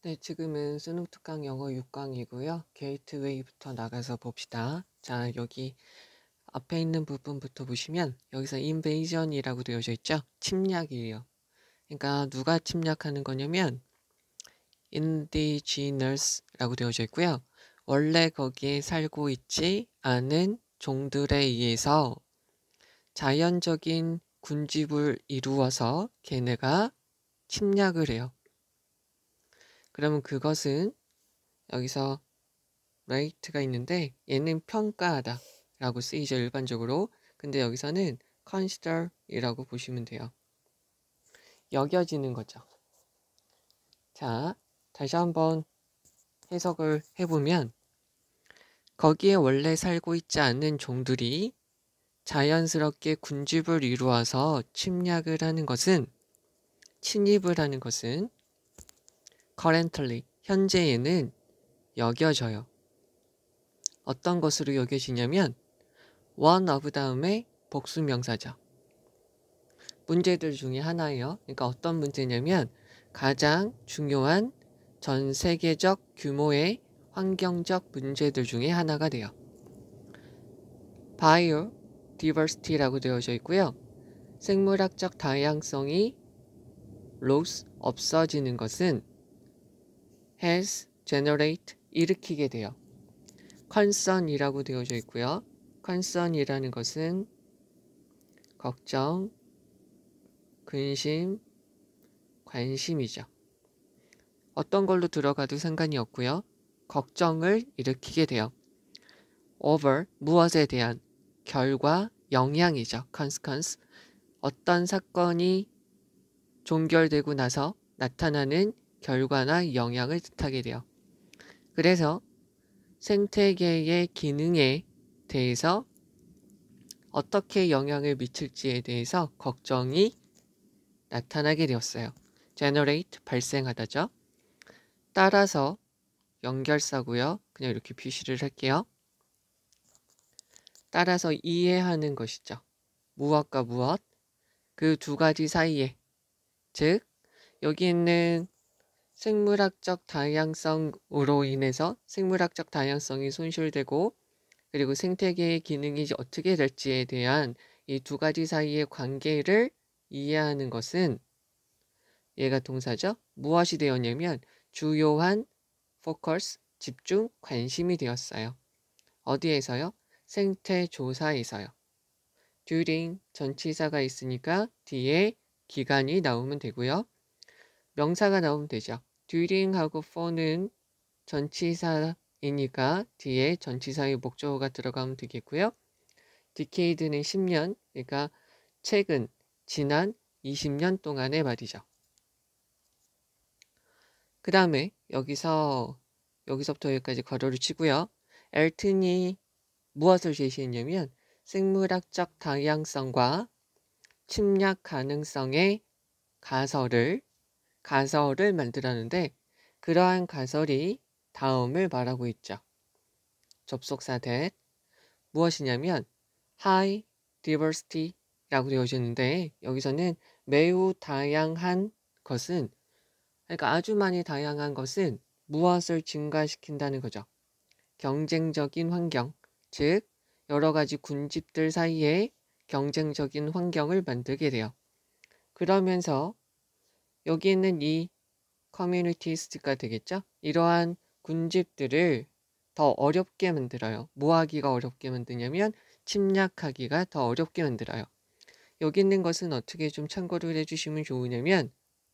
네, 지금은 수능 특강 영어 6강이고요. 게이트웨이부터 나가서 봅시다. 자, 여기 앞에 있는 부분부터 보시면 여기서 invasion이라고 되어져 있죠? 침략이에요. 그러니까 누가 침략하는 거냐면 indigenous라고 되어져 있고요. 원래 거기에 살고 있지 않은 종들에 의해서 자연적인 군집을 이루어서 걔네가 침략을 해요. 그러면 그것은 여기서 rate가 있는데 얘는 평가하다 라고 쓰이죠, 일반적으로. 근데 여기서는 consider 이라고 보시면 돼요. 여겨지는 거죠. 자, 다시 한번 해석을 해보면 거기에 원래 살고 있지 않는 종들이 자연스럽게 군집을 이루어서 침략을 하는 것은, 침입을 하는 것은 currently, 현재에는 여겨져요. 어떤 것으로 여겨지냐면 one of 다음에 복수명사죠. 문제들 중에 하나예요. 그러니까 어떤 문제냐면 가장 중요한 전 세계적 규모의 환경적 문제들 중에 하나가 돼요. Biodiversity라고 되어져 있고요. 생물학적 다양성이 lose, 없어지는 것은 has, generate, 일으키게 돼요. concern이라고 되어져 있고요. concern이라는 것은 걱정, 근심, 관심이죠. 어떤 걸로 들어가도 상관이 없고요. 걱정을 일으키게 돼요. over, 무엇에 대한, 결과, 영향이죠. consequence. 어떤 사건이 종결되고 나서 나타나는 결과나 영향을 뜻하게 돼요. 그래서 생태계의 기능에 대해서 어떻게 영향을 미칠지에 대해서 걱정이 나타나게 되었어요. generate, 발생하다죠. 따라서 연결사고요. 그냥 이렇게 표시를 할게요. 따라서 이해하는 것이죠. 무엇과 무엇, 그 두 가지 사이에, 즉 여기 있는 생물학적 다양성으로 인해서 생물학적 다양성이 손실되고 그리고 생태계의 기능이 어떻게 될지에 대한 이 두 가지 사이의 관계를 이해하는 것은, 얘가 동사죠. 무엇이 되었냐면 주요한 focus, 집중, 관심이 되었어요. 어디에서요? 생태조사에서요. during, 전치사가 있으니까 뒤에 기간이 나오면 되고요. 명사가 나오면 되죠. during하고 for는 전치사이니까 뒤에 전치사의 목적어가 들어가면 되겠고요. decade는 10년, 그러니까 최근, 지난 20년 동안의 말이죠. 그 다음에 여기서부터 여기까지 괄호를 치고요. 엘튼이 무엇을 제시했냐면 생물학적 다양성과 침략 가능성의 가설을 만들었는데 그러한 가설이 다음을 말하고 있죠. 접속사 that 무엇이냐면 high diversity라고 되어져 있는데 여기서는 매우 다양한 것은, 그러니까 아주 많이 다양한 것은 무엇을 증가시킨다는 거죠. 경쟁적인 환경, 즉 여러 가지 군집들 사이에 경쟁적인 환경을 만들게 돼요. 그러면서 여기 있는 이 커뮤니티스트가 되겠죠? 이러한 군집들을 더 어렵게 만들어요. 뭐 하기가 어렵게 만드냐면 침략하기가 더 어렵게 만들어요. 여기 있는 것은 어떻게 좀 참고를 해주시면 좋으냐면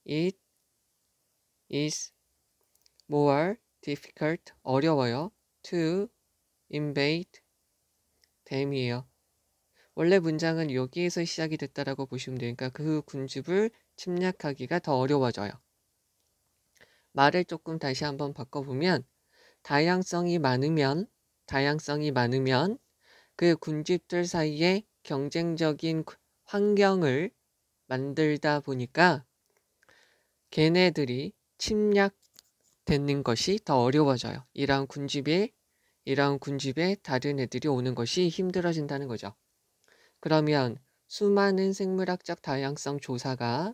it is more difficult, 어려워요. to invade them이에요. 원래 문장은 여기에서 시작이 됐다라고 보시면 되니까 그 군집을 침략하기가 더 어려워져요. 말을 조금 다시 한번 바꿔보면 다양성이 많으면 그 군집들 사이에 경쟁적인 환경을 만들다 보니까 걔네들이 침략되는 것이 더 어려워져요. 이러한 군집에 다른 애들이 오는 것이 힘들어진다는 거죠. 그러면 수많은 생물학적 다양성 조사가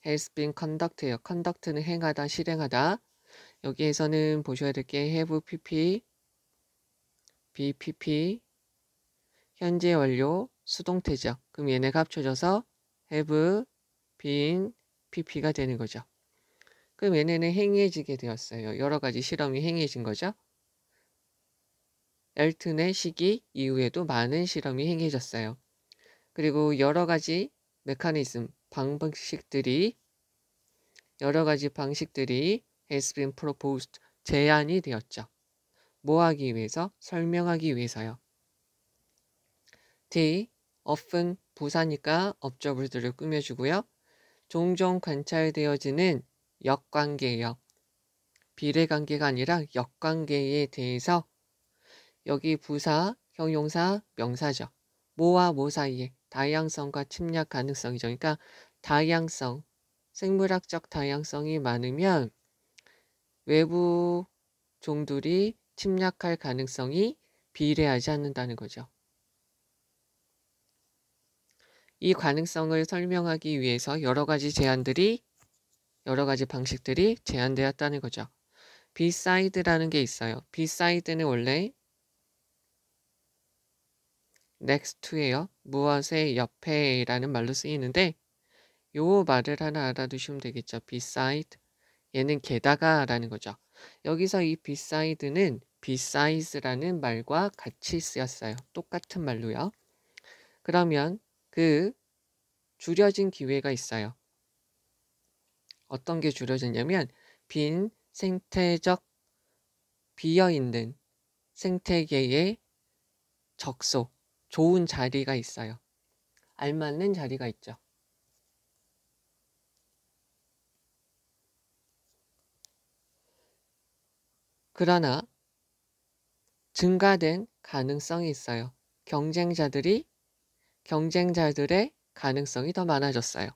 has been conduct예요. conduct는 행하다, 실행하다. 여기에서는 보셔야 될 게 have pp, be pp, 현재 완료, 수동태죠. 그럼 얘네가 합쳐져서 have been pp가 되는 거죠. 그럼 얘네는 행해지게 되었어요. 여러 가지 실험이 행해진 거죠. 엘튼의 시기 이후에도 많은 실험이 행해졌어요. 그리고 여러 가지 메커니즘, 여러 가지 방식들이 has been proposed, 제안이 되었죠. 뭐 하기 위해서? 설명하기 위해서요. D, often 부사니까 observed를 꾸며주고요. 종종 관찰되어지는 역관계예요. 비례관계가 아니라 역관계에 대해서 여기 부사, 형용사, 명사죠. 뭐와 뭐 사이에 다양성과 침략 가능성이죠. 그러니까 다양성, 생물학적 다양성이 많으면 외부 종들이 침략할 가능성이 비례하지 않는다는 거죠. 이 가능성을 설명하기 위해서 여러 가지 방식들이 제안되었다는 거죠. beside라는 게 있어요. beside는 원래 next to예요. 무엇의 옆에라는 말로 쓰이는데 요 말을 하나 알아두시면 되겠죠. beside, 얘는 게다가라는 거죠. 여기서 이 beside는 besides라는 말과 같이 쓰였어요. 똑같은 말로요. 그러면 그 줄여진 기회가 있어요. 어떤 게 줄여졌냐면 빈 생태적 비어있는 생태계의 적소, 좋은 자리가 있어요. 알맞는 자리가 있죠. 그러나 증가된 가능성이 있어요. 경쟁자들의 가능성이 더 많아졌어요.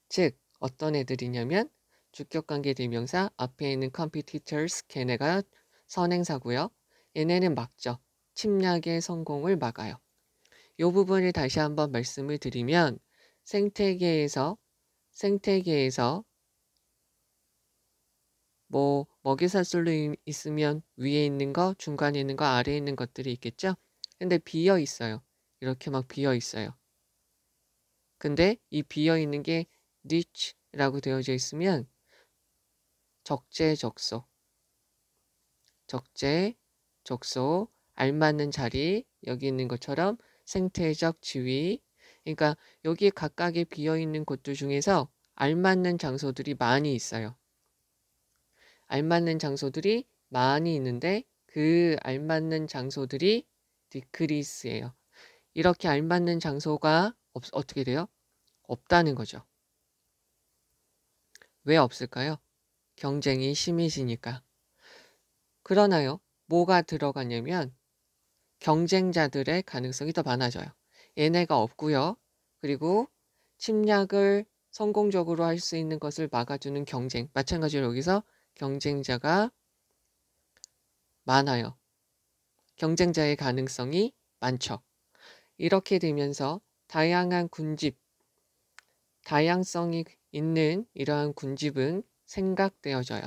즉 어떤 애들이냐면 주격관계 대명사 앞에 있는 competitors, 걔네가 선행사고요. 얘네는 막죠. 침략의 성공을 막아요. 이 부분을 다시 한번 말씀을 드리면 생태계에서 뭐 먹이사슬로 있으면 위에 있는 거, 중간에 있는 거, 아래에 있는 것들이 있겠죠. 근데 비어 있어요. 이렇게 막 비어 있어요. 근데 이 비어 있는 게 niche라고 되어져 있으면 적재적소, 알맞는 자리, 여기 있는 것처럼 생태적 지위. 그러니까 여기 각각의 비어 있는 곳들 중에서 알맞는 장소들이 많이 있어요. 알맞는 장소들이 많이 있는데 그 알맞는 장소들이 decrease예요. 이렇게 알맞는 장소가 어떻게 돼요? 없다는 거죠. 왜 없을까요? 경쟁이 심해지니까. 그러나요, 뭐가 들어가냐면 경쟁자들의 가능성이 더 많아져요. 얘네가 없고요. 그리고 침략을 성공적으로 할 수 있는 것을 막아주는 경쟁. 마찬가지로 여기서 경쟁자가 많아요. 경쟁자의 가능성이 많죠. 이렇게 되면서 다양성이 있는 이러한 군집은 생각되어져요.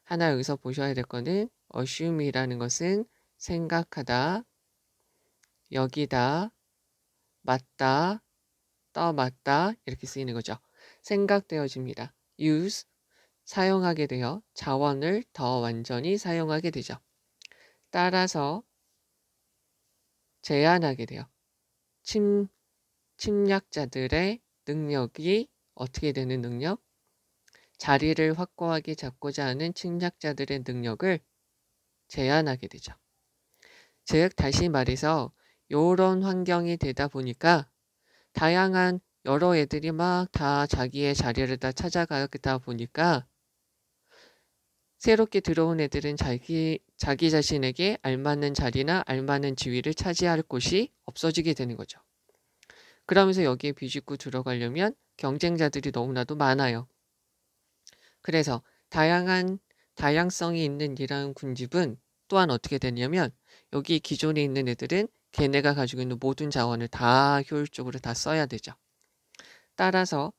하나 여기서 보셔야 될 거는 assume이라는 것은 생각하다, 여기다, 맞다, 떠맞다 이렇게 쓰이는 거죠. 생각되어집니다. use, 사용하게 되어 자원을 더 완전히 사용하게 되죠. 따라서 제한하게 돼요. 침략자들의 능력이 어떻게 되는 능력? 자리를 확고하게 잡고자 하는 침략자들의 능력을 제한하게 되죠. 즉 다시 말해서 이런 환경이 되다 보니까 다양한 여러 애들이 막 다 자기의 자리를 다 찾아가다 보니까 새롭게 들어온 애들은 자기 자신에게 알맞는 자리나 알맞는 지위를 차지할 곳이 없어지게 되는 거죠. 그러면서 여기에 비집고 들어가려면 경쟁자들이 너무나도 많아요. 그래서 다양성이 있는 이러한 군집은 또한 어떻게 되냐면 여기 기존에 있는 애들은 걔네가 가지고 있는 모든 자원을 다 효율적으로 다 써야 되죠. 따라서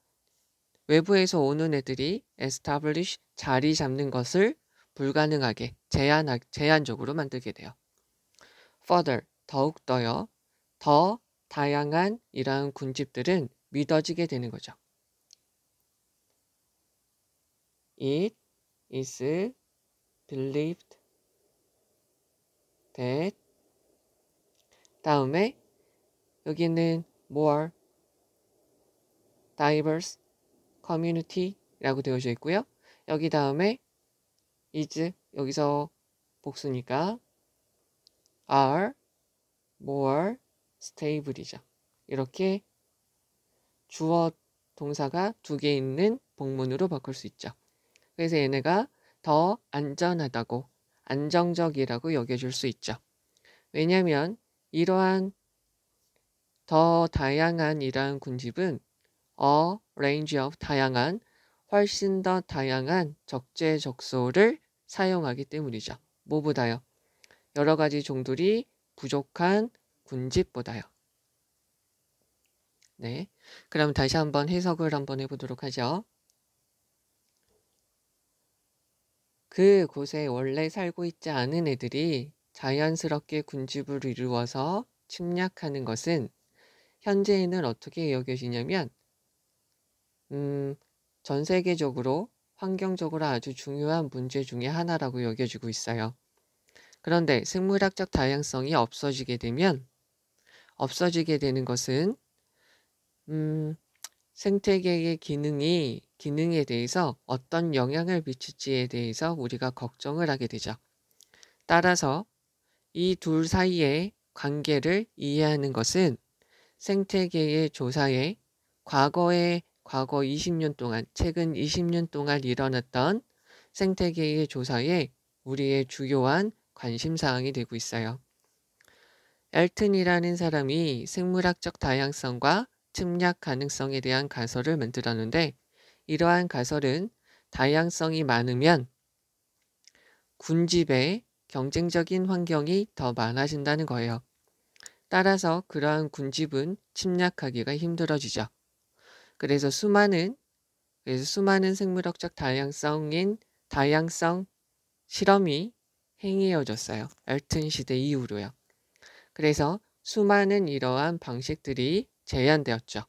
외부에서 오는 애들이 establish 자리 잡는 것을 불가능하게 제한적으로 만들게 돼요. further 더욱더요. 더 다양한 이러한 군집들은 믿어지게 되는 거죠. It is believed that 다음에 여기는 more diverse community라고 되어져 있고요. 여기 다음에 is 여기서 복수니까 are more stable이죠. 이렇게 주어 동사가 2개 있는 복문으로 바꿀 수 있죠. 그래서 얘네가 더 안전하다고 안정적이라고 여겨줄 수 있죠. 왜냐하면 이러한 더 다양한 이러한 군집은 a range of 다양한 훨씬 더 다양한 적재적소를 사용하기 때문이죠. 뭐보다요? 여러 가지 종들이 부족한 군집보다요. 네, 그럼 다시 한번 해석을 한번 해보도록 하죠. 그 곳에 원래 살고 있지 않은 애들이 자연스럽게 군집을 이루어서 침략하는 것은 현재에는 어떻게 여겨지냐면 전 세계적으로 환경적으로 아주 중요한 문제 중에 하나라고 여겨지고 있어요. 그런데 생물학적 다양성이 없어지게 되면 없어지게 되는 것은 생태계의 기능에 대해서 어떤 영향을 미칠지에 대해서 우리가 걱정을 하게 되죠. 따라서 이 둘 사이의 관계를 이해하는 것은 생태계의 조사에 과거 20년 동안, 최근 20년 동안 일어났던 생태계의 조사에 우리의 주요한 관심사항이 되고 있어요. 엘튼이라는 사람이 생물학적 다양성과 침략 가능성에 대한 가설을 만들었는데 이러한 가설은 다양성이 많으면 군집의 경쟁적인 환경이 더 많아진다는 거예요. 따라서 그러한 군집은 침략하기가 힘들어지죠. 그래서 수많은 생물학적 다양성 실험이 행해져졌어요. 엘튼 시대 이후로요. 그래서 수많은 이러한 방식들이 제안되었죠.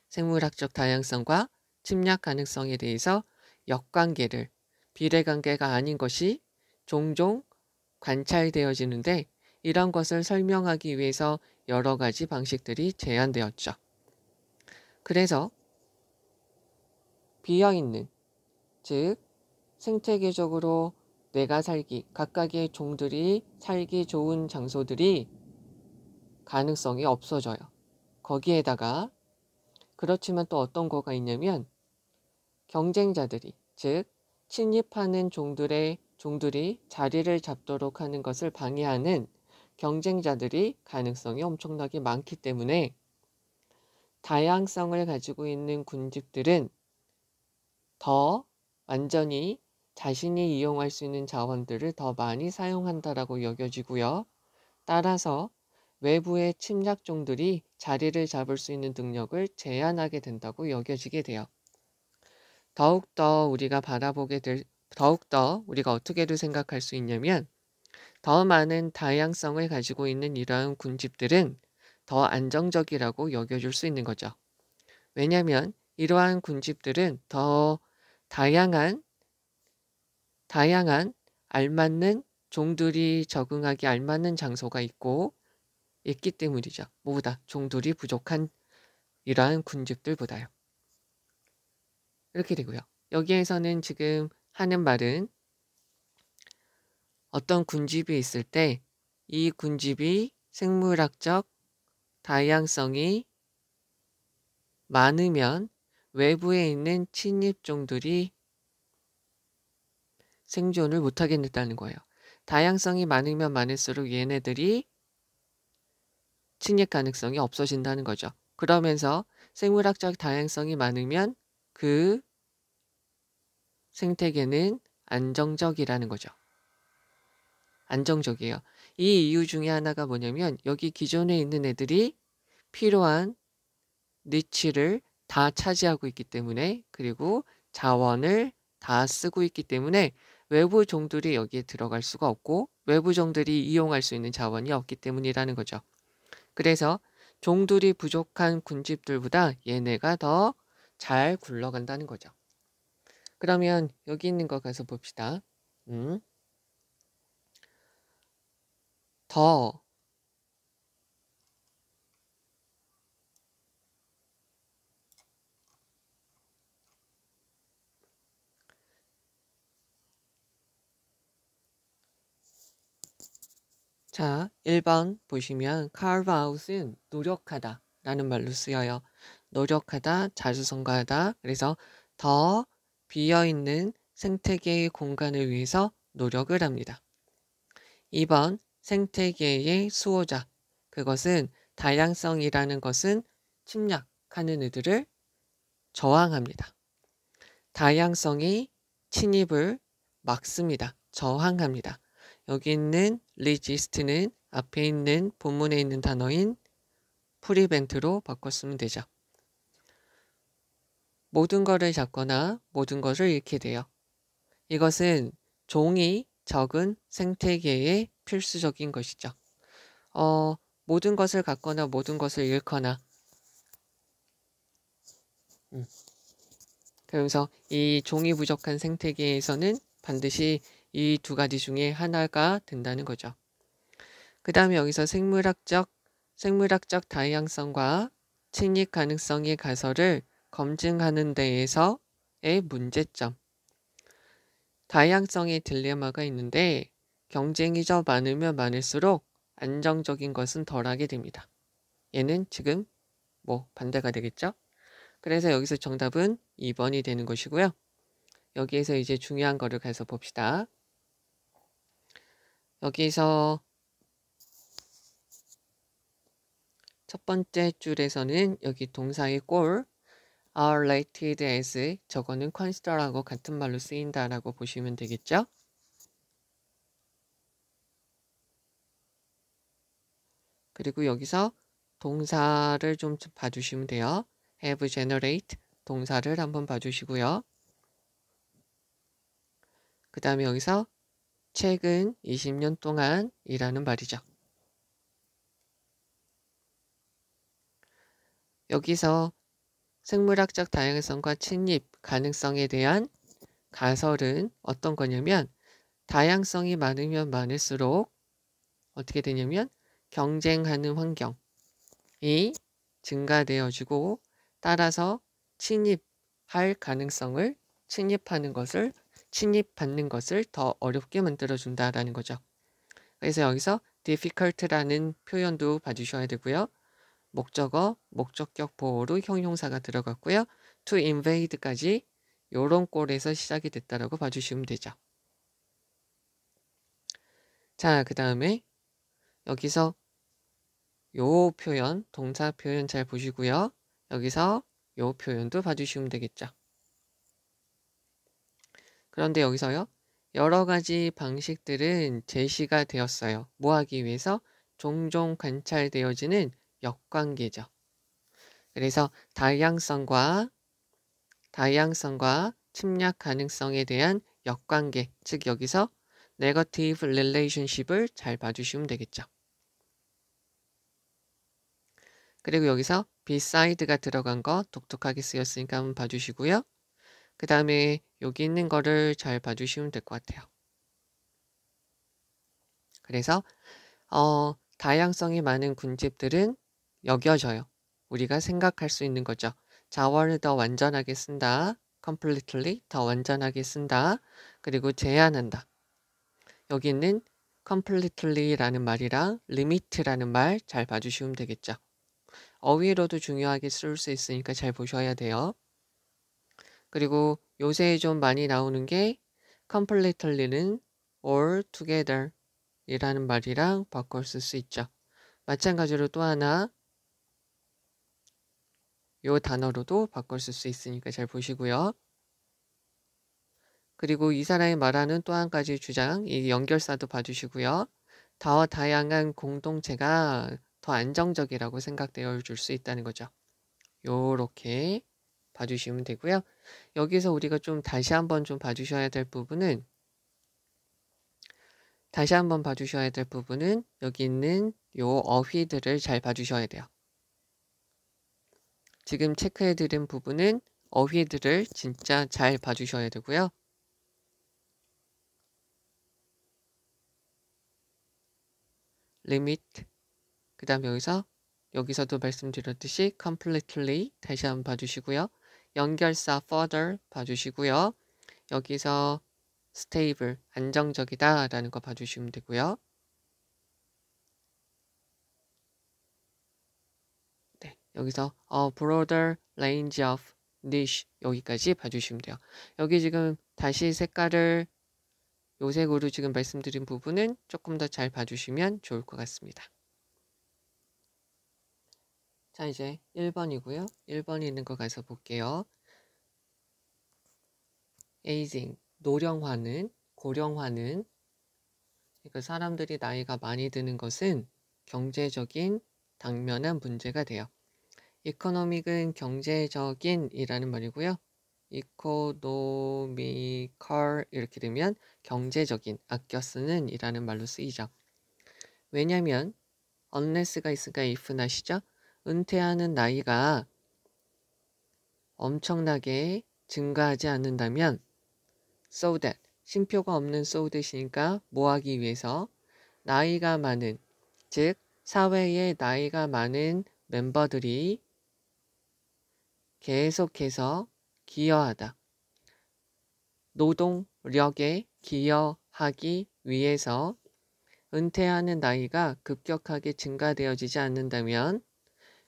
생물학적 다양성과 침략 가능성에 대해서 역관계를 비례관계가 아닌 것이 종종 관찰되어지는데 이런 것을 설명하기 위해서 여러 가지 방식들이 제안되었죠. 그래서 비어있는, 즉 생태계적으로 각각의 종들이 살기 좋은 장소들이 가능성이 없어져요. 거기에다가 그렇지만 또 어떤 거가 있냐면 경쟁자들이, 즉 침입하는 종들이 자리를 잡도록 하는 것을 방해하는 경쟁자들이 가능성이 엄청나게 많기 때문에 다양성을 가지고 있는 군집들은 더 완전히 자신이 이용할 수 있는 자원들을 더 많이 사용한다라고 여겨지고요. 따라서 외부의 침략종들이 자리를 잡을 수 있는 능력을 제한하게 된다고 여겨지게 돼요. 더욱더 우리가 어떻게도 생각할 수 있냐면 더 많은 다양성을 가지고 있는 이러한 군집들은 더 안정적이라고 여겨줄 수 있는 거죠. 왜냐하면 이러한 군집들은 더 다양한 알맞는 종들이 적응하기 알맞는 장소가 있기 때문이죠. 뭐보다 종들이 부족한 이러한 군집들보다요. 이렇게 되고요. 여기에서는 지금 하는 말은 어떤 군집이 있을 때 이 군집이 생물학적 다양성이 많으면 외부에 있는 침입종들이 생존을 못하게 된다는 거예요. 다양성이 많으면 많을수록 얘네들이 침입 가능성이 없어진다는 거죠. 그러면서 생물학적 다양성이 많으면 그 생태계는 안정적이라는 거죠. 안정적이에요. 이 이유 중에 하나가 뭐냐면 여기 기존에 있는 애들이 필요한 니치를 다 차지하고 있기 때문에, 그리고 자원을 다 쓰고 있기 때문에 외부 종들이 여기에 들어갈 수가 없고 외부 종들이 이용할 수 있는 자원이 없기 때문이라는 거죠. 그래서 종들이 부족한 군집들보다 얘네가 더 잘 굴러간다는 거죠. 그러면 여기 있는 거 가서 봅시다. 더 자, 1번 보시면 carve out은 노력하다 라는 말로 쓰여요. 노력하다, 자주성가하다. 그래서 더 비어있는 생태계의 공간을 위해서 노력을 합니다. 2번 생태계의 수호자. 그것은 다양성이라는 것은 침략하는 이들을 저항합니다. 다양성이 침입을 막습니다. 저항합니다. 여기 있는 resist는 앞에 있는 본문에 있는 단어인 prevent로 바꿨으면 되죠. 모든 것을 잡거나 모든 것을 잃게 돼요. 이것은 종이 적은 생태계의 필수적인 것이죠. 모든 것을 갖거나 모든 것을 잃거나 그러면서 이 종이 부족한 생태계에서는 반드시 이 두 가지 중에 하나가 된다는 거죠. 그 다음에 여기서 생물학적 다양성과 침입 가능성의 가설을 검증하는 데에서의 문제점. 다양성의 딜레마가 있는데 경쟁이 더 많으면 많을수록 안정적인 것은 덜하게 됩니다. 얘는 지금 반대가 되겠죠? 그래서 여기서 정답은 2번이 되는 것이고요. 여기에서 이제 중요한 거를 가서 봅시다. 여기서 첫 번째 줄에서는 여기 동사의 꼴 are related as 저거는 consider하고 같은 말로 쓰인다라고 보시면 되겠죠? 그리고 여기서 동사를 좀 봐주시면 돼요. have generate 동사를 한번 봐주시고요. 그 다음에 여기서 최근 20년 동안이라는 말이죠. 여기서 생물학적 다양성과 침입 가능성에 대한 가설은 어떤 거냐면 다양성이 많으면 많을수록 어떻게 되냐면 경쟁하는 환경이 증가되어지고 따라서 침입할 가능성을 침입받는 것을 더 어렵게 만들어준다라는 거죠. 그래서 여기서 difficult라는 표현도 봐주셔야 되고요. 목적어, 목적격 보호로 형용사가 들어갔고요. to invade까지 요런 꼴에서 시작이 됐다라고 봐주시면 되죠. 자, 그 다음에 여기서 요 표현, 동사 표현 잘 보시고요. 여기서 요 표현도 봐주시면 되겠죠. 그런데 여기서요. 여러 가지 방식들은 제시가 되었어요. 뭐 하기 위해서? 종종 관찰되어지는 역관계죠. 그래서 다양성과 침략 가능성에 대한 역관계, 즉 여기서 네거티브 릴레이션십을 잘 봐주시면 되겠죠. 그리고 여기서 beside가 들어간 거 독특하게 쓰였으니까 한번 봐주시고요. 그 다음에 여기 있는 거를 잘 봐주시면 될 것 같아요. 그래서 다양성이 많은 군집들은 여겨져요. 우리가 생각할 수 있는 거죠. 자원을 더 완전하게 쓴다. completely 더 완전하게 쓴다. 그리고 제한한다. 여기 있는 completely라는 말이랑 limit라는 말 잘 봐주시면 되겠죠. 어휘로도 중요하게 쓸 수 있으니까 잘 보셔야 돼요. 그리고 요새 좀 많이 나오는 게 completely는 all together 이라는 말이랑 바꿔 쓸 수 있죠. 마찬가지로 또 하나 요 단어로도 바꿔 쓸 수 있으니까 잘 보시고요. 그리고 이 사람이 말하는 또 한 가지 주장, 이 연결사도 봐주시고요. 더 다양한 공동체가 더 안정적이라고 생각되어 줄 수 있다는 거죠. 요렇게 봐주시면 되고요. 여기서 우리가 좀 다시 한번 봐주셔야 될 부분은 여기 있는 요 어휘들을 잘 봐주셔야 돼요. 지금 체크해드린 부분은 어휘들을 진짜 잘 봐주셔야 되고요. limit, 그 다음에 여기서도 말씀드렸듯이 completely 다시 한번 봐주시고요. 연결사 further 봐주시고요. 여기서 stable, 안정적이다 라는 거 봐주시면 되고요. 네, 여기서 a broader range of niche 여기까지 봐주시면 돼요. 여기 지금 다시 색깔을 요색으로 지금 말씀드린 부분은 조금 더 잘 봐주시면 좋을 것 같습니다. 자, 이제 1번이고요. 1번에 있는 거 가서 볼게요. aging, 노령화는, 고령화는, 그러니까 사람들이 나이가 많이 드는 것은 경제적인 당면한 문제가 돼요. economic은 경제적인 이라는 말이고요. economical 이렇게 되면 경제적인, 아껴 쓰는 이라는 말로 쓰이죠. 왜냐면 unless가 있으니까 if는 아시죠? 은퇴하는 나이가 엄청나게 증가하지 않는다면 so that, 쉼표가 없는 so that이니까 뭐 하기 위해서 나이가 많은, 즉 사회에 나이가 많은 멤버들이 계속해서 기여하다. 노동력에 기여하기 위해서 은퇴하는 나이가 급격하게 증가되어지지 않는다면,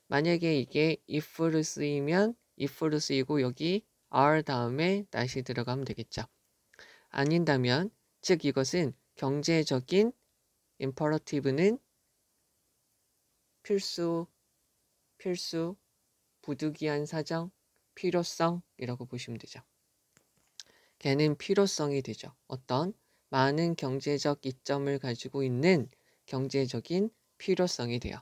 만약에 이게 if로 쓰이면 if로 쓰이고 여기 are 다음에 다시 들어가면 되겠죠. 아닌다면, 즉 이것은 경제적인 imperative는 필수, 부득이한 사정, 필요성이라고 보시면 되죠. 걔는 필요성이 되죠. 어떤 많은 경제적 이점을 가지고 있는 경제적인 필요성이 돼요.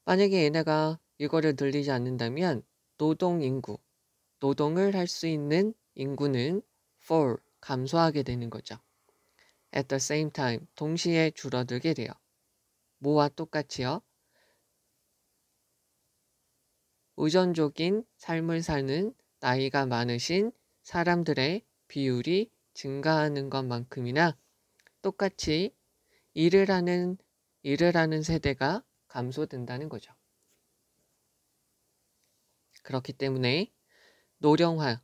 만약에 얘네가 이거를 늘리지 않는다면 노동을 할 수 있는 인구는 fall, 감소하게 되는 거죠. At the same time, 동시에 줄어들게 돼요. 뭐와 똑같이요? 의존적인 삶을 사는 나이가 많으신 사람들의 비율이 증가하는 것만큼이나 똑같이 일을 하는 세대가 감소된다는 거죠. 그렇기 때문에 노령화,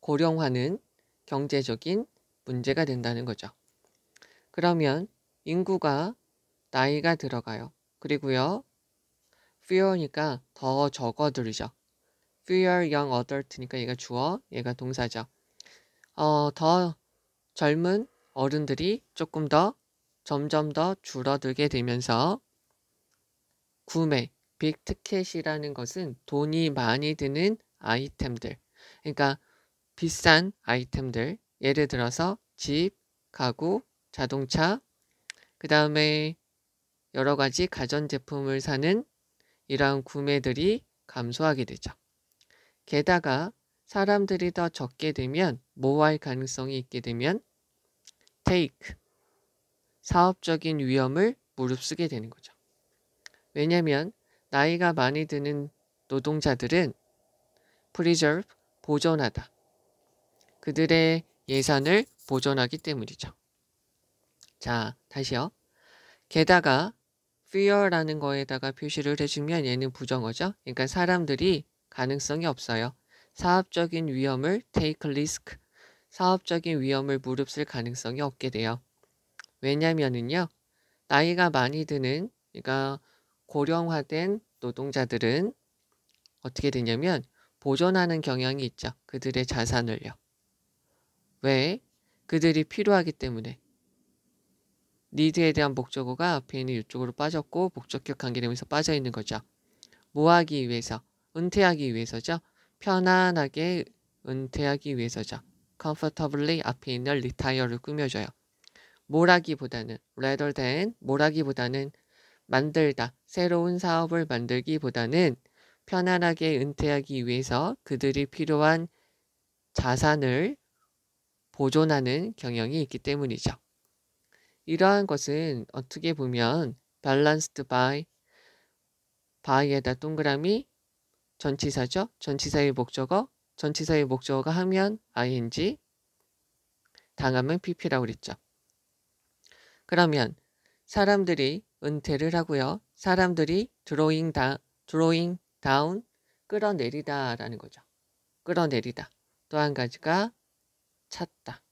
고령화는 경제적인 문제가 된다는 거죠. 그러면 인구가 나이가 들어가요. 그리고요, fewer니까 더 적어들죠. fewer young adult니까 얘가 주어, 얘가 동사죠. 더 젊은 어른들이 조금 더 점점 더 줄어들게 되면서 구매, 빅티켓이라는 것은 돈이 많이 드는 아이템들, 그러니까 비싼 아이템들, 예를 들어서 집, 가구, 자동차, 그 다음에 여러 가지 가전제품을 사는 이러한 구매들이 감소하게 되죠. 게다가 사람들이 더 적게 되면 뭐 할 가능성이 있게 되면 take, 사업적인 위험을 무릅쓰게 되는 거죠. 왜냐하면 나이가 많이 드는 노동자들은 preserve, 보존하다. 그들의 예산을 보존하기 때문이죠. 자, 다시요. 게다가 fear라는 거에다가 표시를 해주면 얘는 부정어죠. 그러니까 사람들이 가능성이 없어요. 사업적인 위험을 take risk, 사업적인 위험을 무릅쓸 가능성이 없게 돼요. 왜냐면은요, 나이가 많이 드는, 그러니까 고령화된 노동자들은 어떻게 되냐면 보존하는 경향이 있죠. 그들의 자산을요. 왜? 그들이 필요하기 때문에. 니드에 대한 목적어가 앞에 있는 이쪽으로 빠졌고 목적격 관계되면서 빠져 있는 거죠. 뭐 하기 위해서? 은퇴하기 위해서죠. 편안하게 은퇴하기 위해서죠. comfortably 앞에 있는 retire를 꾸며줘요. 뭐라기보다는 rather than, 뭐라기보다는 만들다, 새로운 사업을 만들기보다는 편안하게 은퇴하기 위해서 그들이 필요한 자산을 보존하는 경향이 있기 때문이죠. 이러한 것은 어떻게 보면 balanced by에다 동그라미 전치사죠. 전치사의 목적어가 하면 ing, 당하면 pp라고 그랬죠. 그러면 사람들이 은퇴를 하고요. 사람들이 drawing down, 끌어내리다 라는 거죠. 끌어내리다. 또 한 가지가 찾다.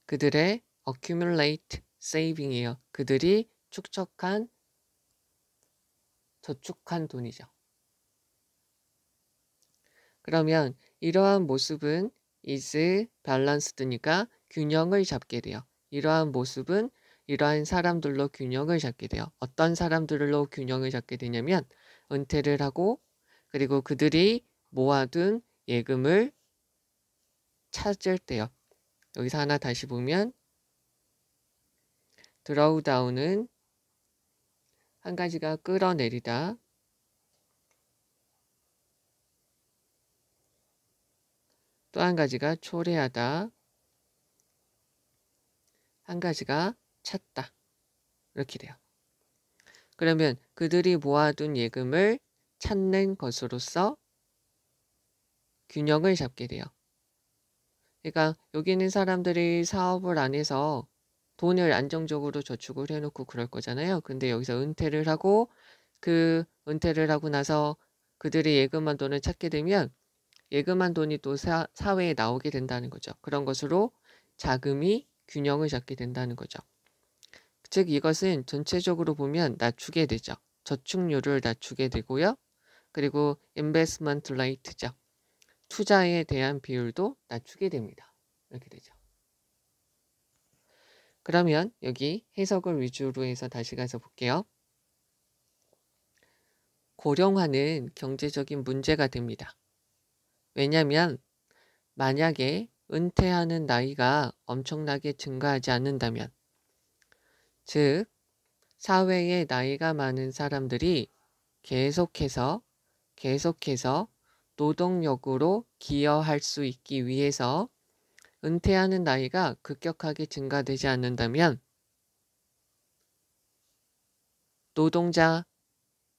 그들의 accumulate saving이에요. 그들이 저축한 돈이죠. 그러면 이러한 모습은 is balance드니까 균형을 잡게 돼요. 이러한 모습은 이러한 사람들로 균형을 잡게 돼요. 어떤 사람들로 균형을 잡게 되냐면 은퇴를 하고 그리고 그들이 모아둔 예금을 찾을 때요. 여기서 하나 다시 보면 draw down은 한 가지가 끌어내리다, 또 한 가지가 초래하다, 한 가지가 찾다. 이렇게 돼요. 그러면 그들이 모아둔 예금을 찾는 것으로서 균형을 잡게 돼요. 그러니까 여기 있는 사람들이 사업을 안 해서 돈을 안정적으로 저축을 해놓고 그럴 거잖아요. 근데 여기서 은퇴를 하고 그 은퇴를 하고 나서 그들이 예금한 돈을 찾게 되면 예금한 돈이 또 사회에 나오게 된다는 거죠. 그런 것으로 자금이 균형을 잡게 된다는 거죠. 즉 이것은 전체적으로 보면 낮추게 되죠. 저축률을 낮추게 되고요. 그리고 investment rate죠. 투자에 대한 비율도 낮추게 됩니다. 이렇게 되죠. 그러면 여기 해석을 위주로 해서 다시 가서 볼게요. 고령화는 경제적인 문제가 됩니다. 왜냐하면 만약에 은퇴하는 나이가 엄청나게 증가하지 않는다면, 즉 사회에 나이가 많은 사람들이 계속해서 노동력으로 기여할 수 있기 위해서 은퇴하는 나이가 급격하게 증가되지 않는다면 노동자,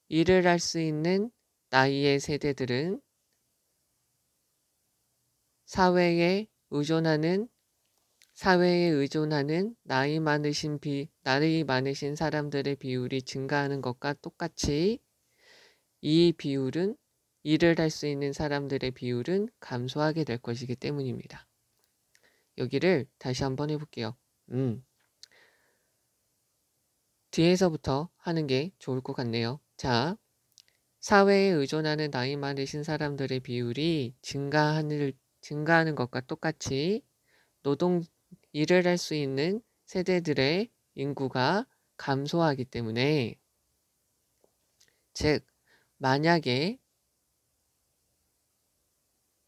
일을 할 수 있는 나이의 세대들은 사회에 의존하는 나이 많으신 사람들의 비율이 증가하는 것과 똑같이 이 비율은 일을 할 수 있는 사람들의 비율은 감소하게 될 것이기 때문입니다. 여기를 다시 한번 해볼게요. 뒤에서부터 하는 게 좋을 것 같네요. 자, 사회에 의존하는 나이 많으신 사람들의 비율이 증가하는 것과 똑같이 일을 할 수 있는 세대들의 인구가 감소하기 때문에, 즉 만약에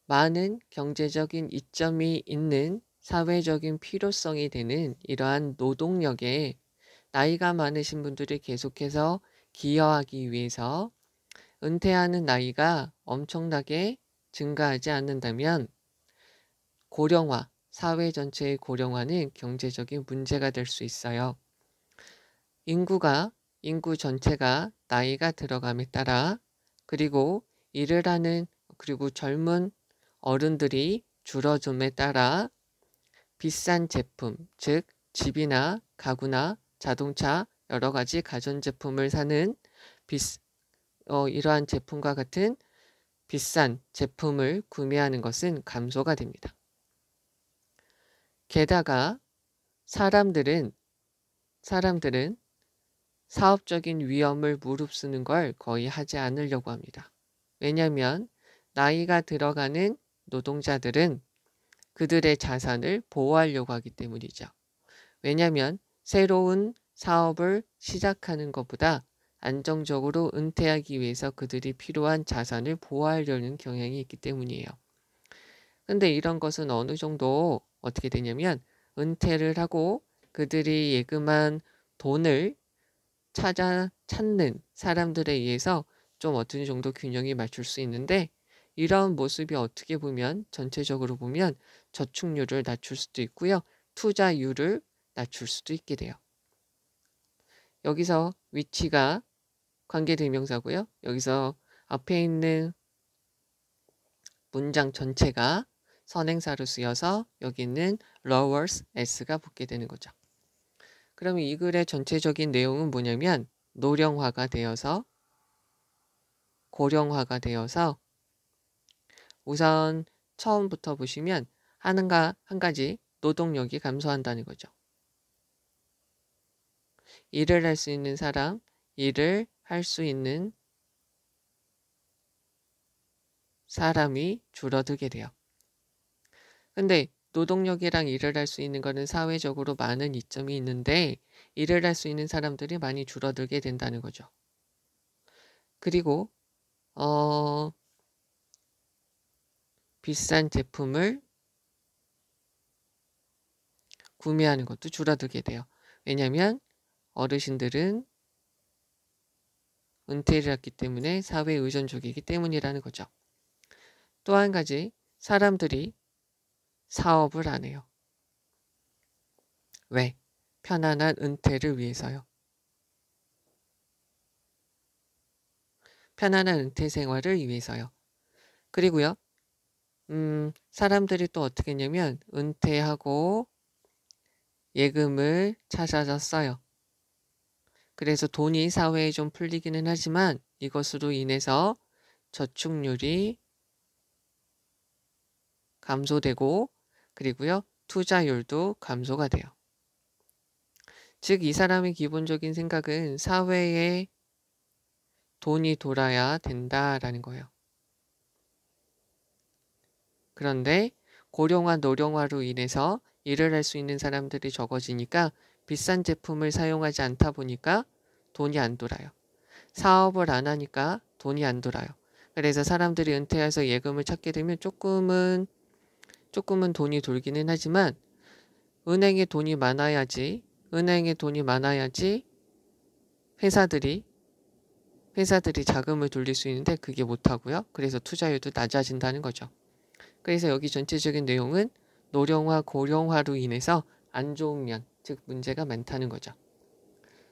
많은 경제적인 이점이 있는 사회적인 필요성이 되는 이러한 노동력에 나이가 많으신 분들이 계속해서 기여하기 위해서 은퇴하는 나이가 엄청나게 증가하지 않는다면 고령화, 사회 전체의 고령화는 경제적인 문제가 될 수 있어요. 인구 전체가 나이가 들어감에 따라 그리고 젊은 어른들이 줄어듦에 따라 비싼 제품, 즉 집이나 가구나 자동차, 여러 가지 가전제품을 사는 이러한 제품과 같은 비싼 제품을 구매하는 것은 감소가 됩니다. 게다가 사람들은 사업적인 위험을 무릅쓰는 걸 거의 하지 않으려고 합니다. 왜냐하면 나이가 들어가는 노동자들은 그들의 자산을 보호하려고 하기 때문이죠. 왜냐하면 새로운 사업을 시작하는 것보다 안정적으로 은퇴하기 위해서 그들이 필요한 자산을 보호하려는 경향이 있기 때문이에요. 근데 이런 것은 어느 정도 어떻게 되냐면 은퇴를 하고 그들이 예금한 돈을 찾는 사람들에 의해서 좀 어느 정도 균형이 맞출 수 있는데, 이런 모습이 어떻게 보면 전체적으로 보면 저축률을 낮출 수도 있고요. 투자율을 낮출 수도 있게 돼요. 여기서 위치가 관계대명사고요. 여기서 앞에 있는 문장 전체가 선행사로 쓰여서 여기는 lowers s가 붙게 되는 거죠. 그러면 이 글의 전체적인 내용은 뭐냐면 노령화가 되어서 고령화가 되어서 우선 처음부터 보시면 한 가지 노동력이 감소한다는 거죠. 일을 할 수 있는 사람, 일을 할 수 있는 사람이 줄어들게 돼요. 근데 노동력이랑 일을 할 수 있는 거는 사회적으로 많은 이점이 있는데 일을 할 수 있는 사람들이 많이 줄어들게 된다는 거죠. 그리고 비싼 제품을 구매하는 것도 줄어들게 돼요. 왜냐하면 어르신들은 은퇴를 했기 때문에 사회 의존적이기 때문이라는 거죠. 또 한 가지, 사람들이 사업을 안 해요. 왜? 편안한 은퇴를 위해서요. 편안한 은퇴 생활을 위해서요. 그리고요. 사람들이 또 어떻게 했냐면 은퇴하고 예금을 찾아서 써요. 그래서 돈이 사회에 좀 풀리기는 하지만 이것으로 인해서 저축률이 감소되고 그리고요. 투자율도 감소가 돼요. 즉 이 사람의 기본적인 생각은 사회에 돈이 돌아야 된다라는 거예요. 그런데 고령화, 노령화로 인해서 일을 할 수 있는 사람들이 적어지니까 비싼 제품을 사용하지 않다 보니까 돈이 안 돌아요. 사업을 안 하니까 돈이 안 돌아요. 그래서 사람들이 은퇴해서 예금을 찾게 되면 조금은 돈이 돌기는 하지만 은행에 돈이 많아야지 회사들이 자금을 돌릴 수 있는데 그게 못하고요. 그래서 투자율도 낮아진다는 거죠. 그래서 여기 전체적인 내용은 노령화, 고령화로 인해서 안 좋은 면, 즉 문제가 많다는 거죠.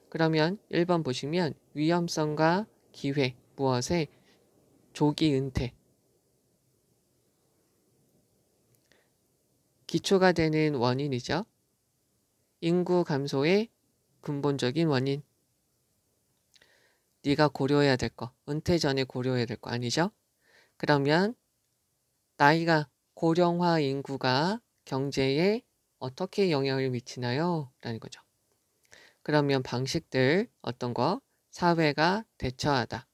그러면 1번 보시면 위험성과 기회, 무엇에? 조기 은퇴. 기초가 되는 원인이죠. 인구 감소의 근본적인 원인. 네가 고려해야 될 거, 은퇴 전에 고려해야 될 거 아니죠? 그러면 나이가 고령화 인구가 경제에 어떻게 영향을 미치나요? 라는 거죠. 그러면 방식들 어떤 거? 사회가 대처하다.